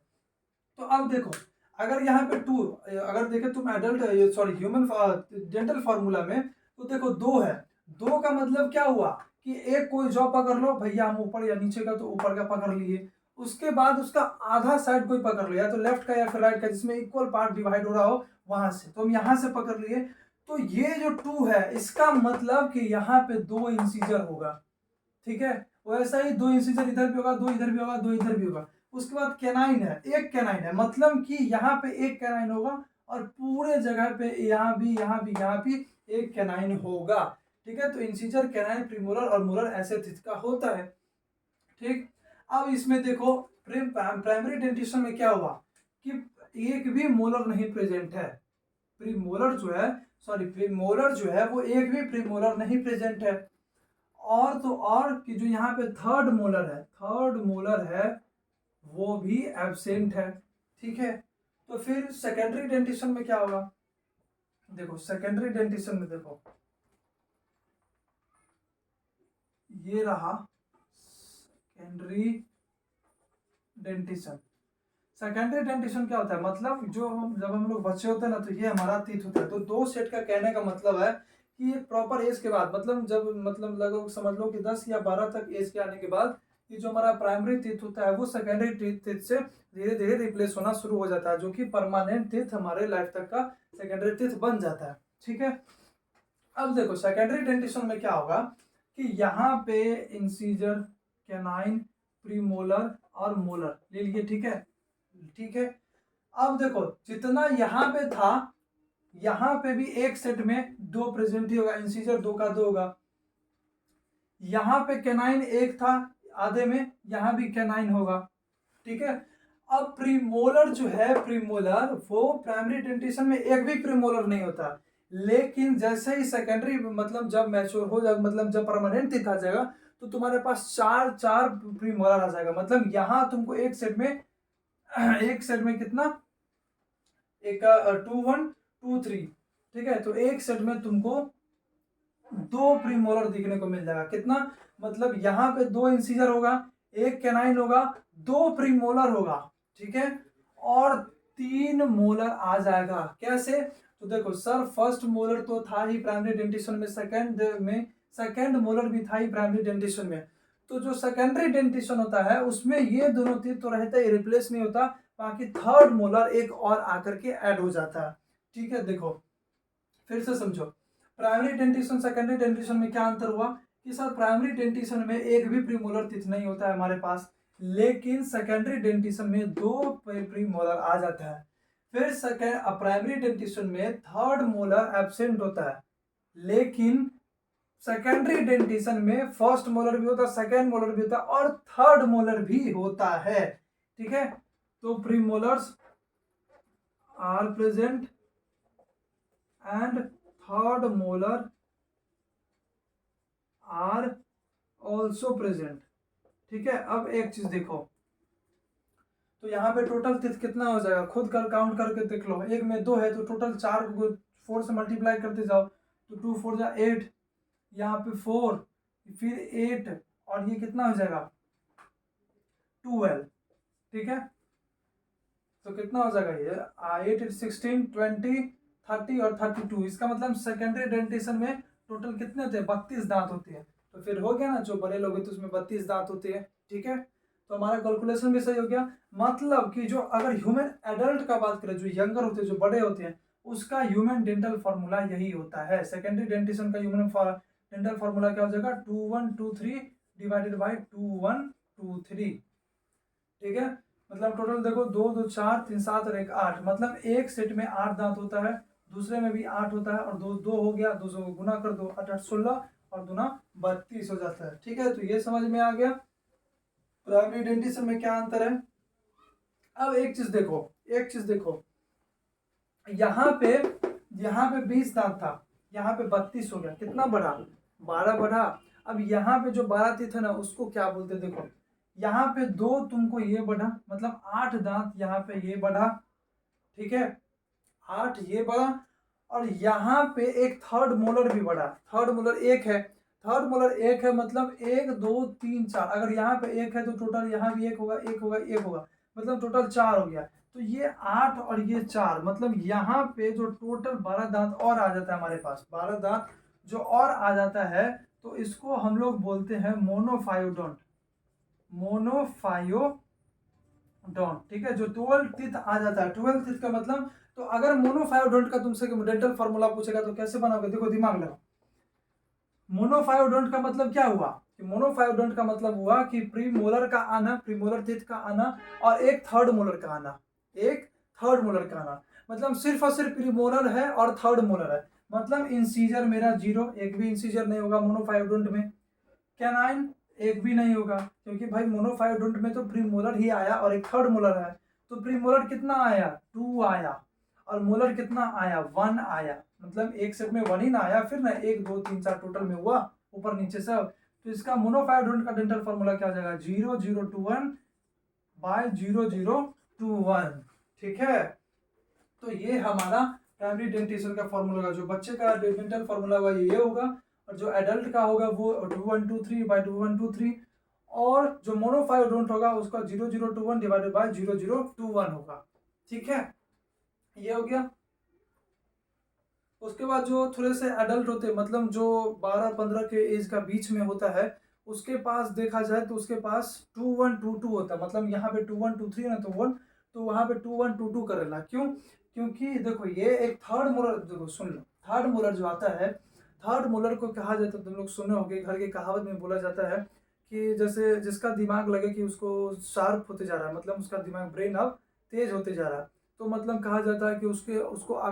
तो अब देखो, अगर यहाँ पे 2, अगर देखे तुम adult, sorry human dental formula में, तो देखो 2 है। 2 का मतलब क्या हुआ कि एक कोई जॉ पकड़ लो भैया, हम ऊपर या नीचे का, तो ऊपर का पकड़ लिए। उसके बाद उसका आधा साइड कोई पकड़ लो, या तो लेफ्ट का या फिर राइट का, जिसमें इक्वल पार्ट डिवाइड हो रहा हो वहां से, तो हम यहाँ से पकड़ लिए। तो ये जो 2 है इसका मतलब कि यहाँ पे 2 इंसीजर होगा। ठीक है, वैसा ही 2 इंसीजर इधर भी होगा, 2 इधर भी होगा, 2 इधर भी होगा। उसके बाद कैनाइन है, एक कैनाइन है, मतलब कि यहाँ पे एक कैनाइन होगा और पूरे जगह पे यहाँ भी एक कैनाइन होगा। ठीक है, तो इंसीजर, कैनाइन, प्रीमोलर और मोलर ऐसे टीथ का होता है। ठीक, अब इसमें देखो प्राइमरी डेंटिशन में क्या हुआ कि एक भी मोलर नहीं प्रेजेंट है। प्रीमोलर जो है, सॉरी प्रीमोलर जो है वो एक भी प्रीमोलर नहीं प्रेजेंट है। और तो और कि जो यहाँ पे थर्ड मोलर है वो भी एब्सेंट है। ठीक है, तो फिर सेकेंडरी डेंटिशन में क्या होगा? देखो सेकेंडरी डेंटिशन में देखो, ये रहा सेकेंडरी डेंटिशन। सेकेंडरी डेंटिशन क्या होता है? मतलब जो जब हम लोग बच्चे होते हैं ना, तो ये हमारा टीथ होता है। तो 2 सेट का कहने का मतलब है कि प्रॉपर एज के बाद, मतलब जब मतलब लगभग समझ लो कि 10 या 12 तक एज के आने के बाद ये जो हमारा प्राइमरी टीथ होता है वो सेकेंडरी टीथ से धीरे धीरे रिप्लेस होना शुरू हो जाता है, जो कि परमानेंट टीथ हमारे लाइफ तक का सेकेंडरी टीथ बन जाता है। ठीक है, अब देखो सेकेंडरी डेंटिशन में क्या होगा कि यहाँ पे इंसीजर, कैनाइन, प्रीमोलर और मोलर ले लिए। ठीक है, ठीक है, अब देखो जितना यहाँ पे था, यहाँ पे भी एक सेट में 2 प्रेजेंट ही होगा, इंसीजर 2 का 2 होगा। यहाँ पे कैनाइन एक था आधे में, यहाँ भी कैनाइन होगा। ठीक है, अब प्रीमोलर जो है, प्रीमोलर वो प्राइमरी डेंटिशन में एक भी प्रीमोलर नहीं होता, लेकिन जैसे ही सेकेंडरी मतलब जब मैच्योर हो जाएगा, मतलब जब परमानेंट टीथ आ जाएगा, तो तुम्हारे पास चार चार प्रीमोलर आ जाएगा। मतलब यहाँ तुमको एक सेट में कितना, एक 2 1 2 3, ठीक है। तो एक सेट में तुमको दो प्रीमोलर दिखने को मिल जाएगा। कितना, मतलब यहाँ पे दो इंसीजर होगा, एक कैनाइन होगा, दो प्रीमोलर होगा, ठीक है, और 3 मोलर आ जाएगा। कैसे, तो देखो सर फर्स्ट मोलर तो था ही प्राइमरी डेंटिशन में, सेकंड मोलर भी था ही प्राइमरी डेंटिशन में। तो जो सेकेंडरी डेंटिशन होता है उसमें ये दोनों तीन तो रहता है, रिप्लेस नहीं होता, बाकी थर्ड मोलर एक और आकर के ऐड हो जाता है, ठीक है। देखो फिर से समझो, प्राइमरी डेंटिशन सेकेंडरी डेंटिशन में क्या अंतर हुआ कि सर प्राइमरी डेंटिशन में एक भी प्रीमोलर टिथ नहीं होता है हमारे पास, लेकिन सेकेंडरी डेंटिशन में दो प्रीमोलर आ जाता है। फिर प्राइमरी डेंटिशन में थर्ड मोलर एब्सेंट होता है, लेकिन सेकेंडरी डेंटिशन में फर्स्ट मोलर भी होता है, सेकेंड मोलर भी होता है और थर्ड मोलर भी होता है, ठीक है। तो premolars are present and third molar are also present, ठीक है। अब एक चीज देखो, तो यहाँ पे टोटल टिथ कितना हो जाएगा, खुद कर काउंट करके देख लो। एक में दो है तो टोटल 4 को 4 से मल्टीप्लाई करते जाओ, तो 2 4 जा 8, यहाँ पे 4, फिर 8, और ये कितना हो जाएगा 12, ठीक है। तो कितना हो जाएगा ये 8 16 20 30 और 32। इसका मतलब सेकेंडरी डेंटिशन में टोटल कितने होते हैं, 32 दांत होते हैं। तो फिर हो गया ना, जो बड़े लोग हैं तो उसमें 32 दांत होते हैं, ठीक है। तो हमारा कैलकुलेशन भी सही हो गया। मतलब कि जो अगर ह्यूमन एडल्ट का बात करें, जो यंगर होते हैं, जो बड़े होते हैं, उसका ह्यूमन डेंटल फॉर्मूला यही होता है। सेकेंडरी डेंटिशन का ह्यूमन डेंटल फॉर्मूला क्या हो जाएगा, 2 1 2 3 डिवाइडेड बाई 2 1 2 3, ठीक है। मतलब टोटल देखो 2 2 4 3 7 और 1 8, मतलब एक सेट में 8 दांत होता है, दूसरे में भी 8 होता है, और दो दो हो गया, 2 को गुना कर दो 8 8 16 और दूना 32 हो जाता है, ठीक है। तो ये समझ में आ गया प्राइमरी डेंटिशन में क्या अंतर है। अब एक चीज देखो, यहाँ पे 20 दांत था, यहाँ पे 32 हो गया, कितना बढ़ा, 12 बढ़ा। अब यहाँ पे जो 12 टीथ है ना, उसको क्या बोलते हैं, देखो यहाँ पे 2 तुमको ये बढ़ा, मतलब 8 दांत यहाँ पे ये बढ़ा, ठीक है, 8 ये बढ़ा, और यहाँ पे एक थर्ड मोलर भी बढ़ा। थर्ड मोलर एक है, मतलब 1 2 3 4, अगर यहाँ पे एक है तो टोटल यहाँ भी एक होगा, मतलब टोटल 4 हो गया। तो ये 8 और ये 4, मतलब यहाँ पे जो टोटल 12 दांत और आ जाता है हमारे पास, 12 दांत जो और आ जाता है, तो इसको हम लोग बोलते हैं मोनोफायोडोंट, ठीक है। जो 12 टीथ आ जाता है, 12 टीथ का मतलब, तो अगर मोनोफायोडोंट का तुमसे डेंटल फॉर्मूला पूछेगा तो कैसे बनाओगे, देखो दिमाग लगाओ। मोनोफायोडोंट का मतलब क्या हुआ, कि मोनोफायोडोंट का मतलब हुआ कि प्रीमोलर का आना, प्रीमोलर टीथ का आना, और एक थर्ड मोलर का आना, मतलब सिर्फ और सिर्फ प्रीमोलर है और थर्ड मोलर है, मतलब इंसीजर मेरा 0, एक भी इंसीजर नहीं होगा मोनोफायोडोंट में। कैनाइन एक भी नहीं होगा, क्योंकि भाई मोनोफायोडोंट में तो प्रीमोलर ही आया और एक थर्ड मोलर है। तो प्रीमोलर कितना आया, 2 आया, और मोलर कितना आया, 1 आया, मतलब एक सेट में 1 ही ना आया, फिर ना 1 2 3 4 टोटल में हुआ, ऊपर नीचे सब। तो इसका मोनोफायोडोंट का डेंटल फॉर्मूला क्या हो जाएगा, 0 0 2 1 बाय 0 0 2 1, ठीक है। तो ये हमारा प्राइमरी डेंटिशन का फॉर्मूला होगा। जो बच्चे का डेंटल फॉर्मूला होगा ये होगा, और जो एडल्ट का होगा वो 2 1 2 3 बाय 2 1 2 3, और जो मोनोफायोडोंट होगा उसका 0 0 2 1 डिवाइडेड बाय 0 0 2 1 होगा, ठीक है। ये हो गया। उसके बाद जो थोड़े से एडल्ट होते हैं, मतलब जो 12-15 के एज का बीच में होता है, उसके पास देखा जाए तो उसके पास 2 1 2 2 होता है, मतलब यहाँ पे 2 1 2 3 ना, तो 1, तो वहाँ पे 2 1 2 2 करेला। क्यों, क्योंकि देखो ये एक थर्ड मोलर, देखो सुन लो, थर्ड मोलर जो आता है, थर्ड मोलर को कहा जाता है, तुम लोग सुने होंगे घर की कहावत में बोला जाता है कि जैसे जिसका दिमाग लगे कि उसको शार्प होते जा रहा है, मतलब उसका दिमाग ब्रेन अब तेज होते जा रहा है, तो मतलब कहा जाता है कि उसको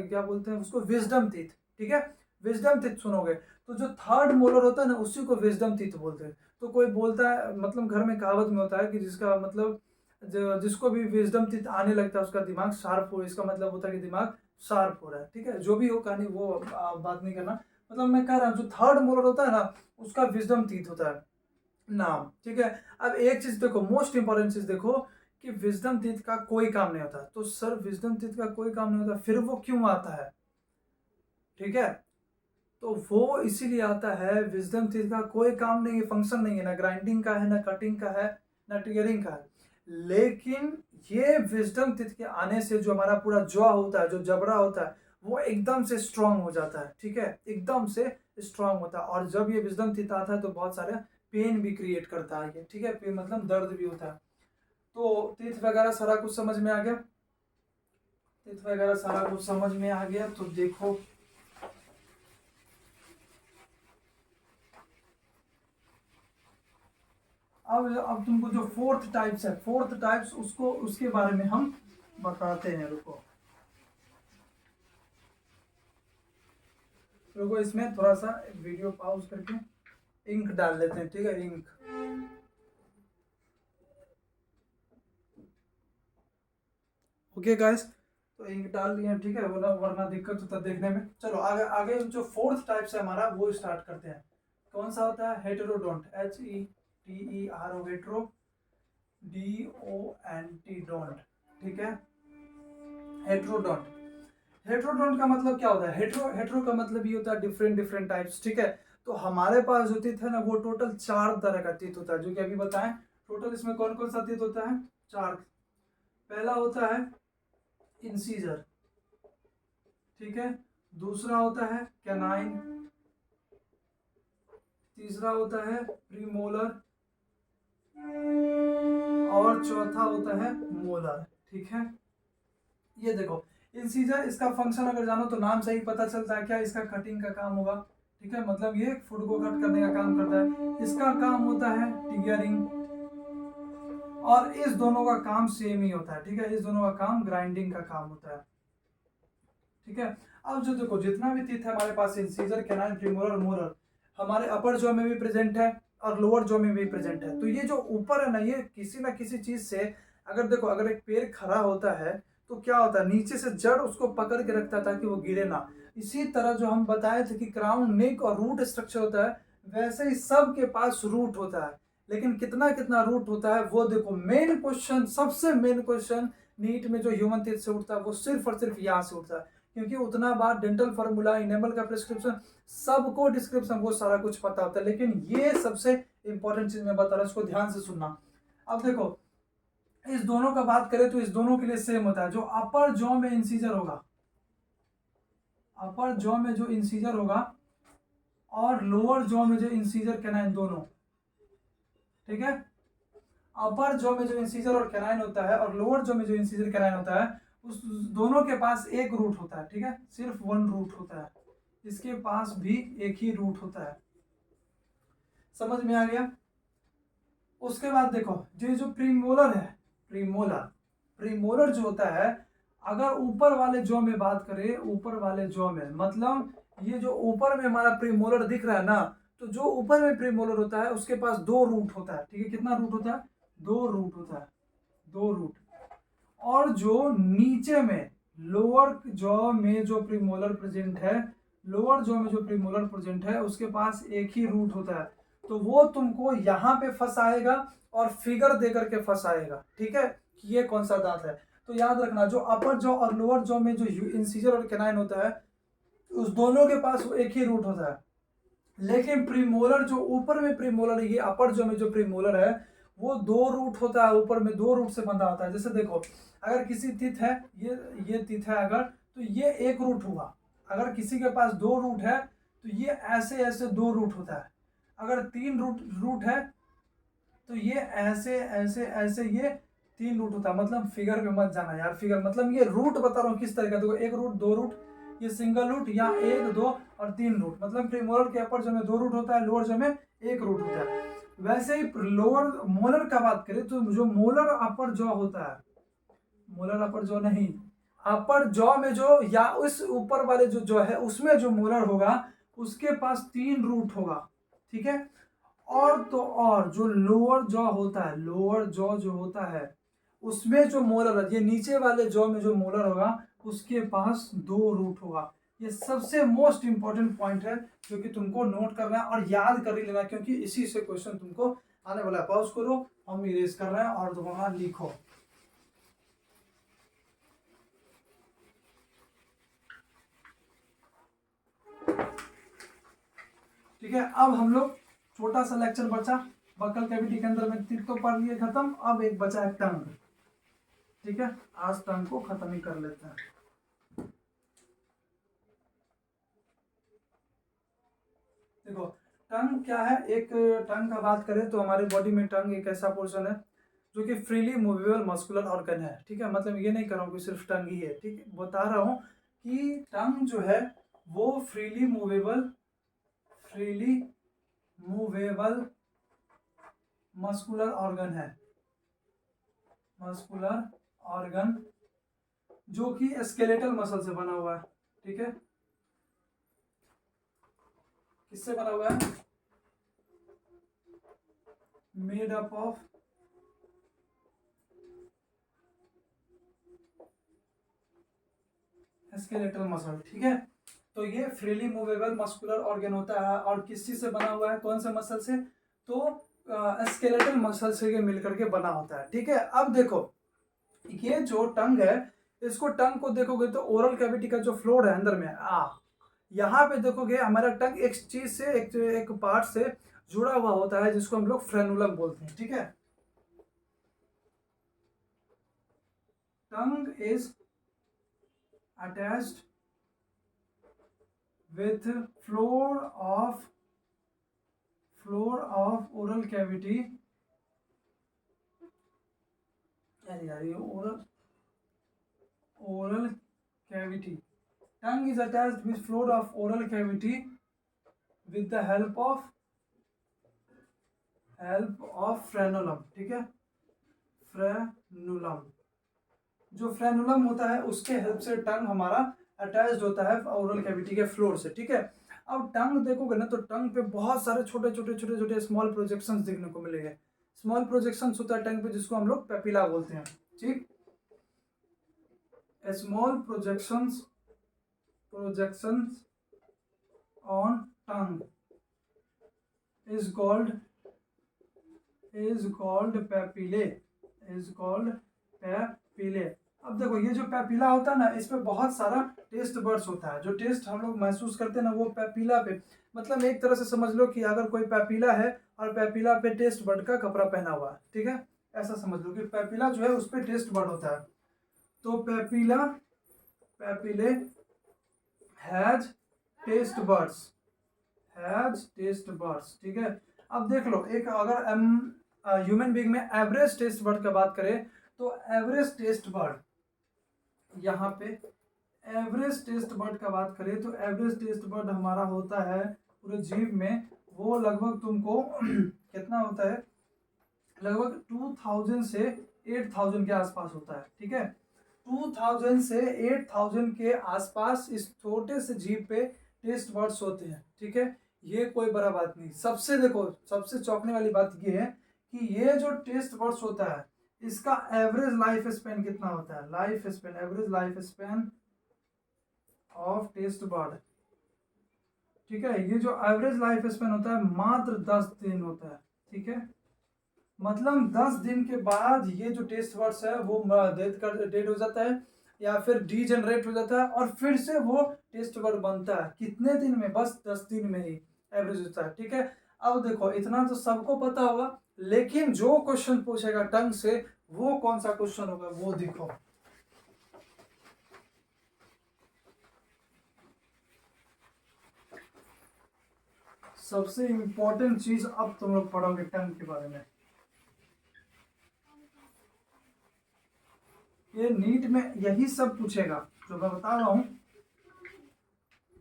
क्या बोलते हैं उसको, विजडम टीथ, ठीक है। विजडम टीथ सुनोगे, तो जो थर्ड मोलर होता है ना उसी को विजडम टीथ बोलते हैं। तो कोई बोलता है, मतलब घर में कहावत में होता है कि जिसका मतलब जिसको भी विजडम टीथ आने लगता है उसका दिमाग शार्प हो, इसका मतलब होता है कि दिमाग शार्प हो रहा है, ठीक है। जो भी हो कहानी वो बात नहीं करना, मतलब मैं कह रहा हूँ जो थर्ड मोलर होता है ना, उसका विजडम टीथ होता है नाम, ठीक है। अब एक चीज देखो, मोस्ट इंपॉर्टेंट चीज देखो कि विजडम टीथ का कोई काम नहीं होता। तो सर विजडम टीथ का कोई काम नहीं होता, फिर वो क्यों आता है, ठीक है। तो वो इसीलिए आता है, विजडम टीथ का कोई काम नहीं है, फंक्शन नहीं है, ना ग्राइंडिंग का है, ना कटिंग का है, ना टियरिंग का है। लेकिन ये विजडम टीथ के आने से जो हमारा पूरा जॉ होता है, जो जबड़ा होता है, वो एकदम से स्ट्रांग हो जाता है, ठीक है, एकदम से स्ट्रांग होता है। और जब ये विजडम टीथ आता है तो बहुत सारे पेन भी क्रिएट करता है ये, ठीक है, पेन मतलब दर्द भी होता है। तो टीथ वगैरह सारा कुछ समझ में आ गया, टीथ वगैरह सारा कुछ समझ में आ गया। तो देखो अब तुमको जो फोर्थ टाइप्स है, फोर्थ टाइप्स उसको उसके बारे में हम बताते हैं। रुको रुको, इसमें थोड़ा सा वीडियो पॉज करके इंक डाल लेते हैं, ठीक है, इंक। ओके गाइस, तो इंक डाल लिए हैं, ठीक है, वरना दिक्कत होता है देखने में। चलो आगे आगे जो फोर्थ टाइप्स है हमारा वो स्टार्ट करते हैं। कौन सा होता है, heterodont, HETERO, hetero, DONT, don't, ठीक है, हेट्रोडोंट। हेट्रोडोंट का मतलब क्या होता है, हेट्रो हेट्रो का मतलब ये होता है डिफरेंट डिफरेंट टाइप्स, ठीक है। तो हमारे पास जो टीथ है ना, वो टोटल 4 तरह का टीथ होता है, जो कि अभी बताएं। टोटल इसमें कौन कौन सा टीथ होता है, 4। पहला होता है इंसीजर, ठीक है। दूसरा होता है कैनाइन। तीसरा होता है प्रीमोलर। और चौथा होता है मोलर, ठीक है। ये देखो इंसीजर, इसका फंक्शन अगर जानो तो नाम से ही पता चलता है क्या, इसका कटिंग का काम होगा, ठीक है, मतलब ये फूड को कट करने का काम करता है। इसका काम होता है टियरिंग, और इस दोनों का काम सेम ही होता है, ठीक है, इस दोनों का काम ग्राइंडिंग का काम होता है, ठीक है। अब जो देखो जितना भी टीथ है हमारे पास, इंसीजर, कैनाइन, प्रीमोलर और मोलर, हमारे अपर जॉ में भी प्रेजेंट है और लोअर जॉ में भी प्रेजेंट है। तो ये जो ऊपर है ना, ये किसी ना किसी चीज से, अगर देखो अगर एक पेड़ खड़ा होता है तो क्या होता है, नीचे से जड़ उसको पकड़ के रखता है ताकि वो गिरे ना। इसी तरह जो हम बताए थे कि क्राउन, नेक और रूट स्ट्रक्चर होता है, वैसे ही सबके पास रूट होता है। लेकिन कितना कितना रूट होता है वो देखो, मेन क्वेश्चन, सबसे मेन क्वेश्चन नीट में जो ह्यूमन टीथ से उठता है वो सिर्फ और सिर्फ यहाँ से उठता है। क्योंकि उतना बार डेंटल फार्मूला, इनेमल का प्रिस्क्रिप्शन, सबको डिस्क्रिप्शन वो सारा कुछ पता होता है, लेकिन ये सबसे इंपॉर्टेंट चीज मैं बता रहा हूँ, इसको ध्यान से सुनना। अब देखो इस दोनों का बात करें तो इस दोनों के लिए सेम होता है। जो अपर जॉ में इंसीजर होगा, अपर जॉ में जो इंसीजर होगा, और लोअर जॉ में जो इंसीजर कैनाइन, दोनों, ठीक है। अपर जॉ में जो इंसीजर और कैनाइन होता है और लोअर जॉ में जो इंसीजर कैनाइन होता है, उस दोनों के पास एक रूट होता है, ठीक है, सिर्फ वन रूट होता है। इसके पास भी एक ही रूट होता है, समझ में आ गया। उसके बाद देखो जो जो प्रीमोलर है, प्रीमोलर, प्रीमोलर जो होता है, अगर ऊपर वाले जॉ में बात करें, ऊपर वाले जॉ में मतलब ये जो ऊपर में हमारा प्रीमोलर दिख रहा है ना, तो जो ऊपर में प्रीमोलर होता है उसके पास 2 रूट होता है, ठीक है। कितना रूट होता है, 2 रूट होता है, 2 रूट। और जो नीचे में लोअर जॉ में जो प्रीमोलर प्रेजेंट है, लोअर जॉ में जो प्रीमोलर प्रेजेंट है, उसके पास एक ही रूट होता है। तो वो तुमको यहाँ पे फंसाएगा और फिगर दे करके फंसाएगा, ठीक है, कि ये कौन सा दांत है। तो याद रखना जो अपर जॉ और लोअर जॉ में जो इंसीजर और कैनाइन होता है, उस दोनों के पास एक ही रूट होता है। लेकिन प्रीमोलर जो ऊपर में प्रीमोलर, ये अपर जो में जो प्रीमोलर है, वो 2 रूट होता है, ऊपर में 2 रूट से बंधा होता है। जैसे देखो अगर किसी टीथ है, ये टीथ है अगर, तो ये एक रूट हुआ। अगर किसी के पास 2 रूट है तो ये ऐसे ऐसे 2 रूट होता है। अगर 3 रूट है तो ये ऐसे ऐसे ऐसे ये 3 रूट होता है। मतलब फिगर पे मत जाना यार, फिगर मतलब ये रूट बता रहा हूँ किस तरह का। देखो एक रूट, 2 रूट, ये सिंगल रूट, या 1 2 और 3 रूट। मतलब प्रीमोलर के अपर जो में 2 रूट होता है, लोअर जो में 1 रूट होता है। वैसे ही लोअर मोलर का बात करें तो जो मोलर अपर जॉ होता है, मोलर अपर जॉ नहीं, अपर जॉ में जो, या उस ऊपर वाले जो जॉ है उसमें जो मोलर होगा उसके पास 3 रूट होगा, ठीक है। और तो और जो लोअर जॉ होता है, लोअर जॉ जो होता है उसमें जो मोलर है, ये नीचे वाले जॉ में जो मोलर होगा उसके पास 2 रूट होगा। ये सबसे मोस्ट इंपॉर्टेंट पॉइंट है जो कि तुमको नोट करना है और याद कर ही लेना, क्योंकि इसी से क्वेश्चन तुमको आने वाला है। पॉज करो, हम इरेज कर रहे हैं और दोबारा लिखो। ठीक है, अब हम लोग छोटा सा लेक्चर बचा, बकल कैविटी के अंदर में तीर तो पढ़ लिए खत्म, अब एक बचा है टंग। ठीक है, आज टंग को खत्म ही कर लेते हैं। देखो टंग क्या है, एक टंग का बात करें तो हमारे बॉडी में टंग एक ऐसा पोर्शन है जो कि फ्रीली मूवेबल मस्कुलर ऑर्गन है। ठीक है, मतलब ये नहीं कर रहा हूँ कि सिर्फ टंग ही है, ठीक है, बता रहा हूँ कि टंग जो है वो फ्रीली मूवेबल मस्कुलर ऑर्गन है, मस्कुलर ऑर्गन जो कि स्केलेटल मसल से बना हुआ है। ठीक है, किससे बना हुआ है? Made up of skeletal muscle. ठीक है, तो ये फ्रीली मूवेबल मस्कुलर ऑर्गन होता है और किस चीज से बना हुआ है, कौन से मसल से? तो स्केलेटल मसल से मिलकर के बना होता है। ठीक है, अब देखो ये जो टंग है, इसको टंग को देखोगे तो ओरल कैविटी का जो फ्लोर है अंदर में यहाँ पे देखोगे हमारा टंग एक चीज से एक पार्ट से जुड़ा हुआ होता है जिसको हम लोग फ्रेनुलम बोलते हैं। ठीक है, tongue is attached with floor of oral cavity, oral cavity, tongue is attached with floor of oral cavity with the help of frenulum। ठीक है, फ्रेनुलम, जो फ्रेनुलम होता है उसके हेल्प से टंग हमारा अटैच्ड होता है ओरल कैविटी के फ्लोर से। ठीक है, अब टंग देखोगे ना तो टंग पे बहुत सारे छोटे छोटे छोटे छोटे स्मॉल प्रोजेक्शंस देखने को मिलेंगे। स्मॉल प्रोजेक्शंस होता है टंग पे जिसको हम लोग पेपिला बोलते हैं। ठीक, small projections on tongue is called papillae. अब देखो ये जो पेपिला होता है ना, इस पे बहुत सारा टेस्ट बर्ड्स होता है। जो टेस्ट हम लोग महसूस करते हैं ना वो पेपिला पे, मतलब एक तरह से समझ लो कि अगर कोई पेपिला है और पेपिला पे टेस्ट बर्ड का कपड़ा पहना हुआ है। ठीक है, ऐसा समझ लो कि पेपिला जो है उस पर टेस्ट बर्ड होता है। तो पेपिले हैज टेस्ट बर्ड्स। ठीक है, अब देख लो एक अगर ह्यूमन बीइंग में एवरेज टेस्ट बर्ड का बात करें तो एवरेज टेस्ट बर्ड, यहाँ पे एवरेज टेस्ट बर्ड का बात करें तो एवरेज टेस्ट बर्ड हमारा होता है पूरे जीव में, वो लगभग तुमको कितना होता है, लगभग 2000 से 8000 के आसपास होता है। ठीक है, 2000 से 8000 के आसपास इस छोटे से जीव पे टेस्ट बर्ड्स होते हैं। ठीक है, ये कोई बड़ा बात नहीं। सबसे देखो सबसे चौंकने वाली बात ये है कि ये जो टेस्ट बर्ड्स होता है इसका एवरेज लाइफ स्पेन कितना होता है, average life span of taste bud. ठीक है, ये जो एवरेज लाइफ स्पेन होता है मात्र 10 दिन होता है। ठीक है, मतलब 10 दिन के बाद ये जो टेस्ट बर्ड्स है वो डेड हो जाता है या फिर डीजेनरेट हो जाता है और फिर से वो टेस्ट बर्ड बनता है। कितने दिन में? बस 10 दिन में ही एवरेज होता है। ठीक है, अब देखो इतना तो सबको पता होगा, लेकिन जो क्वेश्चन पूछेगा टंग से वो कौन सा क्वेश्चन होगा वो देखो। सबसे इंपॉर्टेंट चीज अब तुम लोग पढ़ोगे टंग के बारे में। ये नीट में यही सब पूछेगा जो मैं बता रहा हूं,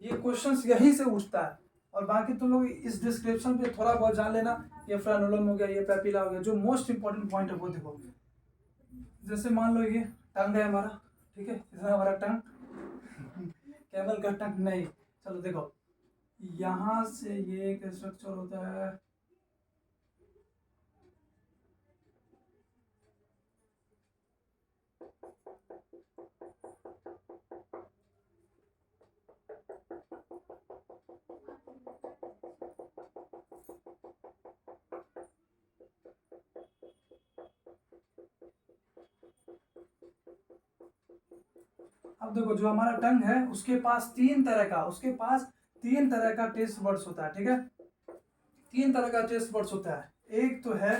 ये क्वेश्चंस यही से उठता है। और बाकी तुम लोग इस डिस्क्रिप्शन पे थोड़ा बहुत जान लेना, ये फ्रेनुलम हो गया, ये पेपिला हो गया, जो मोस्ट इंपॉर्टेंट पॉइंट है वो देखो। जैसे मान लो ये टंग है हमारा, ठीक है, इसमें हमारा टंग कैमल का टंग नहीं। चलो देखो यहाँ से ये एक स्ट्रक्चर होता है, अब देखो जो हमारा टंग है उसके पास तीन तरह का टेस्ट बर्ड्स होता है, ठीक है। तीन तरह का टेस्ट बर्ड्स होता है। एक तो है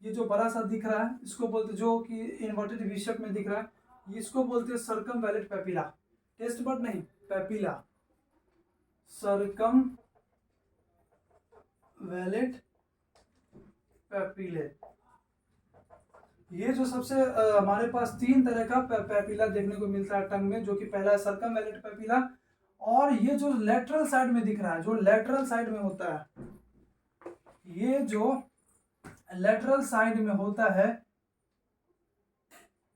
ये जो बड़ा सा दिख रहा है, इसको बोलते, जो कि इन्वर्टेड वी शेप में दिख रहा है, इसको बोलते हैं सर्कमवैलेंट पेपिला। टेस्ट बर्ड नहीं, पेपिला, सर्कमवैलेंट पेपिले। ये जो सबसे हमारे पास तीन तरह का पेपिला देखने को मिलता है टंग में, जो कि पहला है सर्कमवैलेंट पेपिला, और ये जो लेटरल साइड में दिख रहा है, जो लेटरल साइड में होता है, ये जो लेटरल साइड में होता है,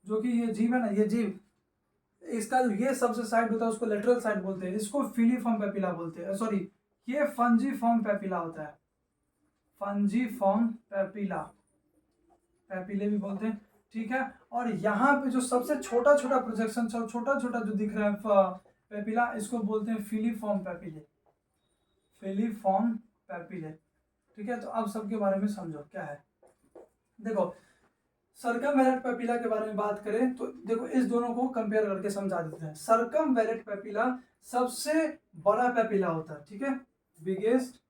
जो कि ये जीव है ना, ये जीव, इसका ये सबसे साइड होता है उसको लेटरल साइड बोलते हैं, इसको फिलीफॉर्म पेपिला बोलते हैं। सॉरी, ये फंजीफॉर्म पेपिला होता है, फंजीफॉर्म पेपिला, पेपिले भी बोलते हैं, ठीक है। और यहाँ पे जो सबसे छोटा छोटा प्रोजेक्शन, छोटा छोटा जो दिख रहा है पेपिला, इसको बोलते हैं फिलीफॉर्म पेपिले, फिलीफॉर्म पेपिले, ठीक है। तो अब सबके बारे में समझो क्या है। देखो सर्कमवैलेंट पेपिला के बारे में बात करें तो देखो इस दोनों को कंपेयर करके समझा देते हैं। सर्कमवैलेंट पेपिला सबसे बड़ा पेपिला होता है, ठीक है, बिगेस्ट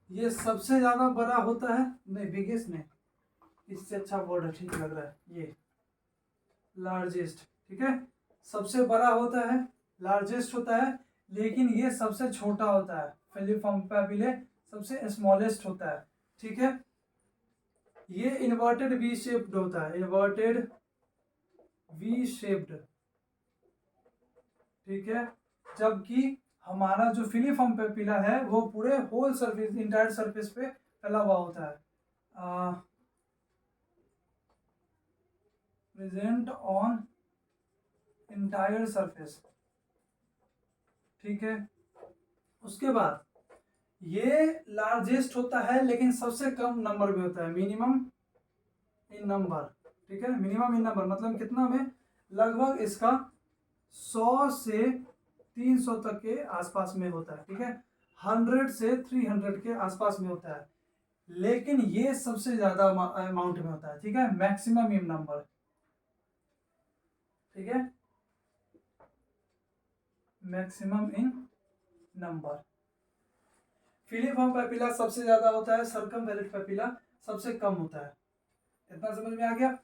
ये सबसे ज्यादा बड़ा होता है, नहीं बिगेस्ट नहीं, इससे अच्छा वर्ड ठीक लग रहा है, ये लार्जेस्ट, ठीक है। सबसे बड़ा होता है, लार्जेस्ट होता है, लेकिन ये सबसे छोटा होता है, फिलीफॉर्म पेपिले सबसे स्मॉलेस्ट होता है, ठीक है। ये इन्वर्टेड वी शेप्ड होता है, इन्वर्टेड वी शेप्ड, ठीक है। जबकि हमारा जो फिलीफॉर्म पेपिला है वो पूरे होल सरफेस, इंटायर सरफेस पे फैला हुआ होता है, प्रेजेंट ऑन इंटायर सरफेस, ठीक है। उसके बाद ये लार्जेस्ट होता है लेकिन सबसे कम नंबर में होता है, मिनिमम इन नंबर, ठीक है। मिनिमम इन नंबर मतलब कितना में, लगभग इसका 100 से 300 तक के आसपास में होता है, ठीक है। 100 से 300 के आसपास में होता है, लेकिन ये सबसे ज्यादा अमाउंट में होता है, ठीक है, मैक्सिमम इन नंबर, ठीक है, maximum in number. Filiform papilla सबसे ज्यादा होता है, सर्कमवैलेंट पेपिला सबसे कम होता है, इतना समझ में आ गया।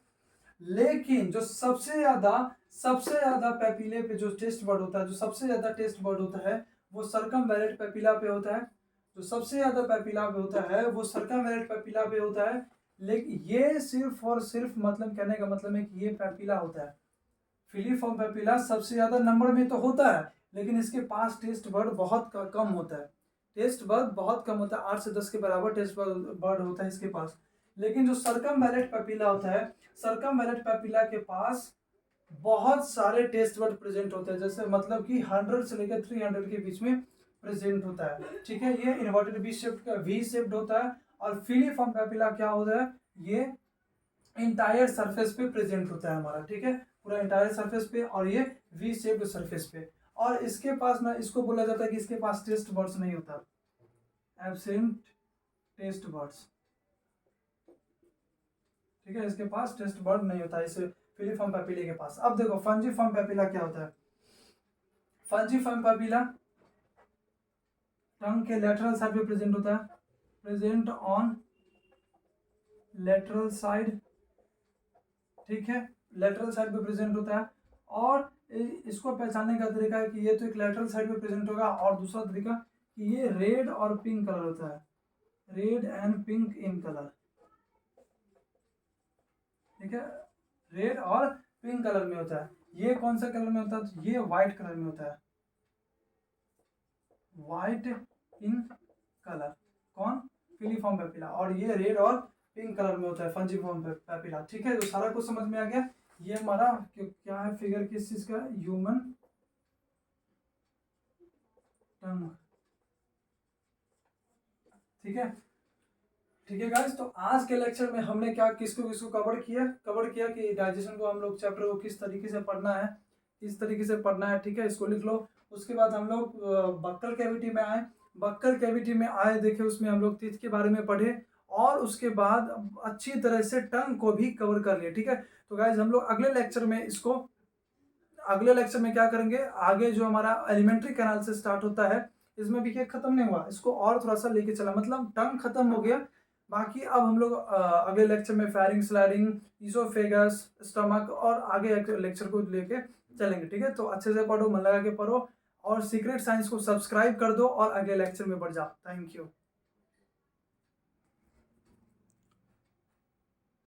लेकिन जो सबसे ज्यादा पेपिले पे जो टेस्ट बर्ड होता है, जो सबसे ज्यादा टेस्ट बर्ड होता है वो सर्कमवैलेंट पेपिला पे होता है, जो सबसे ज्यादा पेपिला पे होता है वो सर्कमवैलेंट पेपिला पे होता है। लेकिन ये सिर्फ और सिर्फ, मतलब कहने का मतलब है कि ये पेपिला होता है, फिलीफॉर्म पेपिला सबसे ज्यादा नंबर में तो होता है, लेकिन इसके पास टेस्ट बर्ड बहुत कम होता है, टेस्ट बर्ड बहुत कम होता है, 8 से 10 के बराबर टेस्ट बर्ड होता है इसके पास। लेकिन जो सर्कमवैलेंट पेपिला होता है, सर्कमवैलेंट पेपिला के पास बहुत सारे टेस्ट बर्ड प्रेजेंट होते हैं, जैसे मतलब कि 100 से लेकर 300 के बीच में प्रेजेंट होता है, ठीक है। ये इन्वर्टेड वी शेप्ड होता है, और फिलीफॉर्म पेपिला क्या होता है, ये इंटायर सरफेस पे प्रेजेंट होता है हमारा, ठीक है, पूरा इंटायर सरफेस पे, और ये वी शेप्ड सरफेस पे। और इसके पास ना, इसको बोला जाता है कि इसके पास टेस्ट बर्ड्स नहीं होता, एब्सेंट टेस्ट बर्ड्स, ठीक है, इसके पास टेस्ट बर्ड नहीं होता इस फिलीफॉर्म पेपिले के पास। अब देखो फंजीफॉर्म पेपिला क्या होता है। फंजीफॉर्म पेपिला टंग के लेटरल साइड पे प्रेजेंट होता है, प्रेजेंट ऑन लेटरल साइड, ठीक है, लेटरल साइड पे प्रेजेंट होता है। और इसको पहचानने का तरीका है कि ये तो एक लेटरल साइड पे प्रेजेंट होगा, और दूसरा तरीका कि ये रेड और पिंक कलर होता है, red and pink in colour, ठीक है, रेड और पिंक कलर में होता है। ये कौन सा कलर में होता है, तो ये व्हाइट कलर में होता है, व्हाइट इन कलर, कौन, फिलीफॉर्म पेपिला, और ये रेड और पिंक कलर में होता है फंजीफॉर्म पेपिला, ठीक है। तो सारा कुछ समझ में आ गया। ये हमारा क्या है, फिगर किस चीज का, ह्यूमन टंग, ठीक है, ठीक है गाइस। तो आज के लेक्चर में हमने क्या किसको किसको कवर किया कि डाइजेशन को हम लोग चैप्टर को किस तरीके से पढ़ना है, किस तरीके से पढ़ना है, ठीक है, इसको लिख लो। उसके बाद हम लोग बक्कल कैविटी में आए, बक्कल कैविटी में आए, देखे उसमें हम लोग टीथ के बारे में पढ़े, और उसके बाद अच्छी तरह से टंग को भी कवर कर लिया। ठीक है, तो गाइज हम लोग अगले लेक्चर में क्या करेंगे, आगे जो हमारा एलिमेंट्री कैनाल से स्टार्ट होता है, इसमें भी खत्म नहीं हुआ, इसको और थोड़ा सा लेके चला, मतलब टंग खत्म हो गया। बाकी अब हम लोग अगले लेक्चर में फेरिंग, स्लाइडिंग, ईसोफेगस, स्टमक और आगे लेक्चर को लेके चलेंगे। ठीक है, तो अच्छे से पढ़ो, मन लगा के पढ़ो और सीक्रेट साइंस को सब्सक्राइब कर दो और अगले लेक्चर में बढ़ जाओ। Thank you.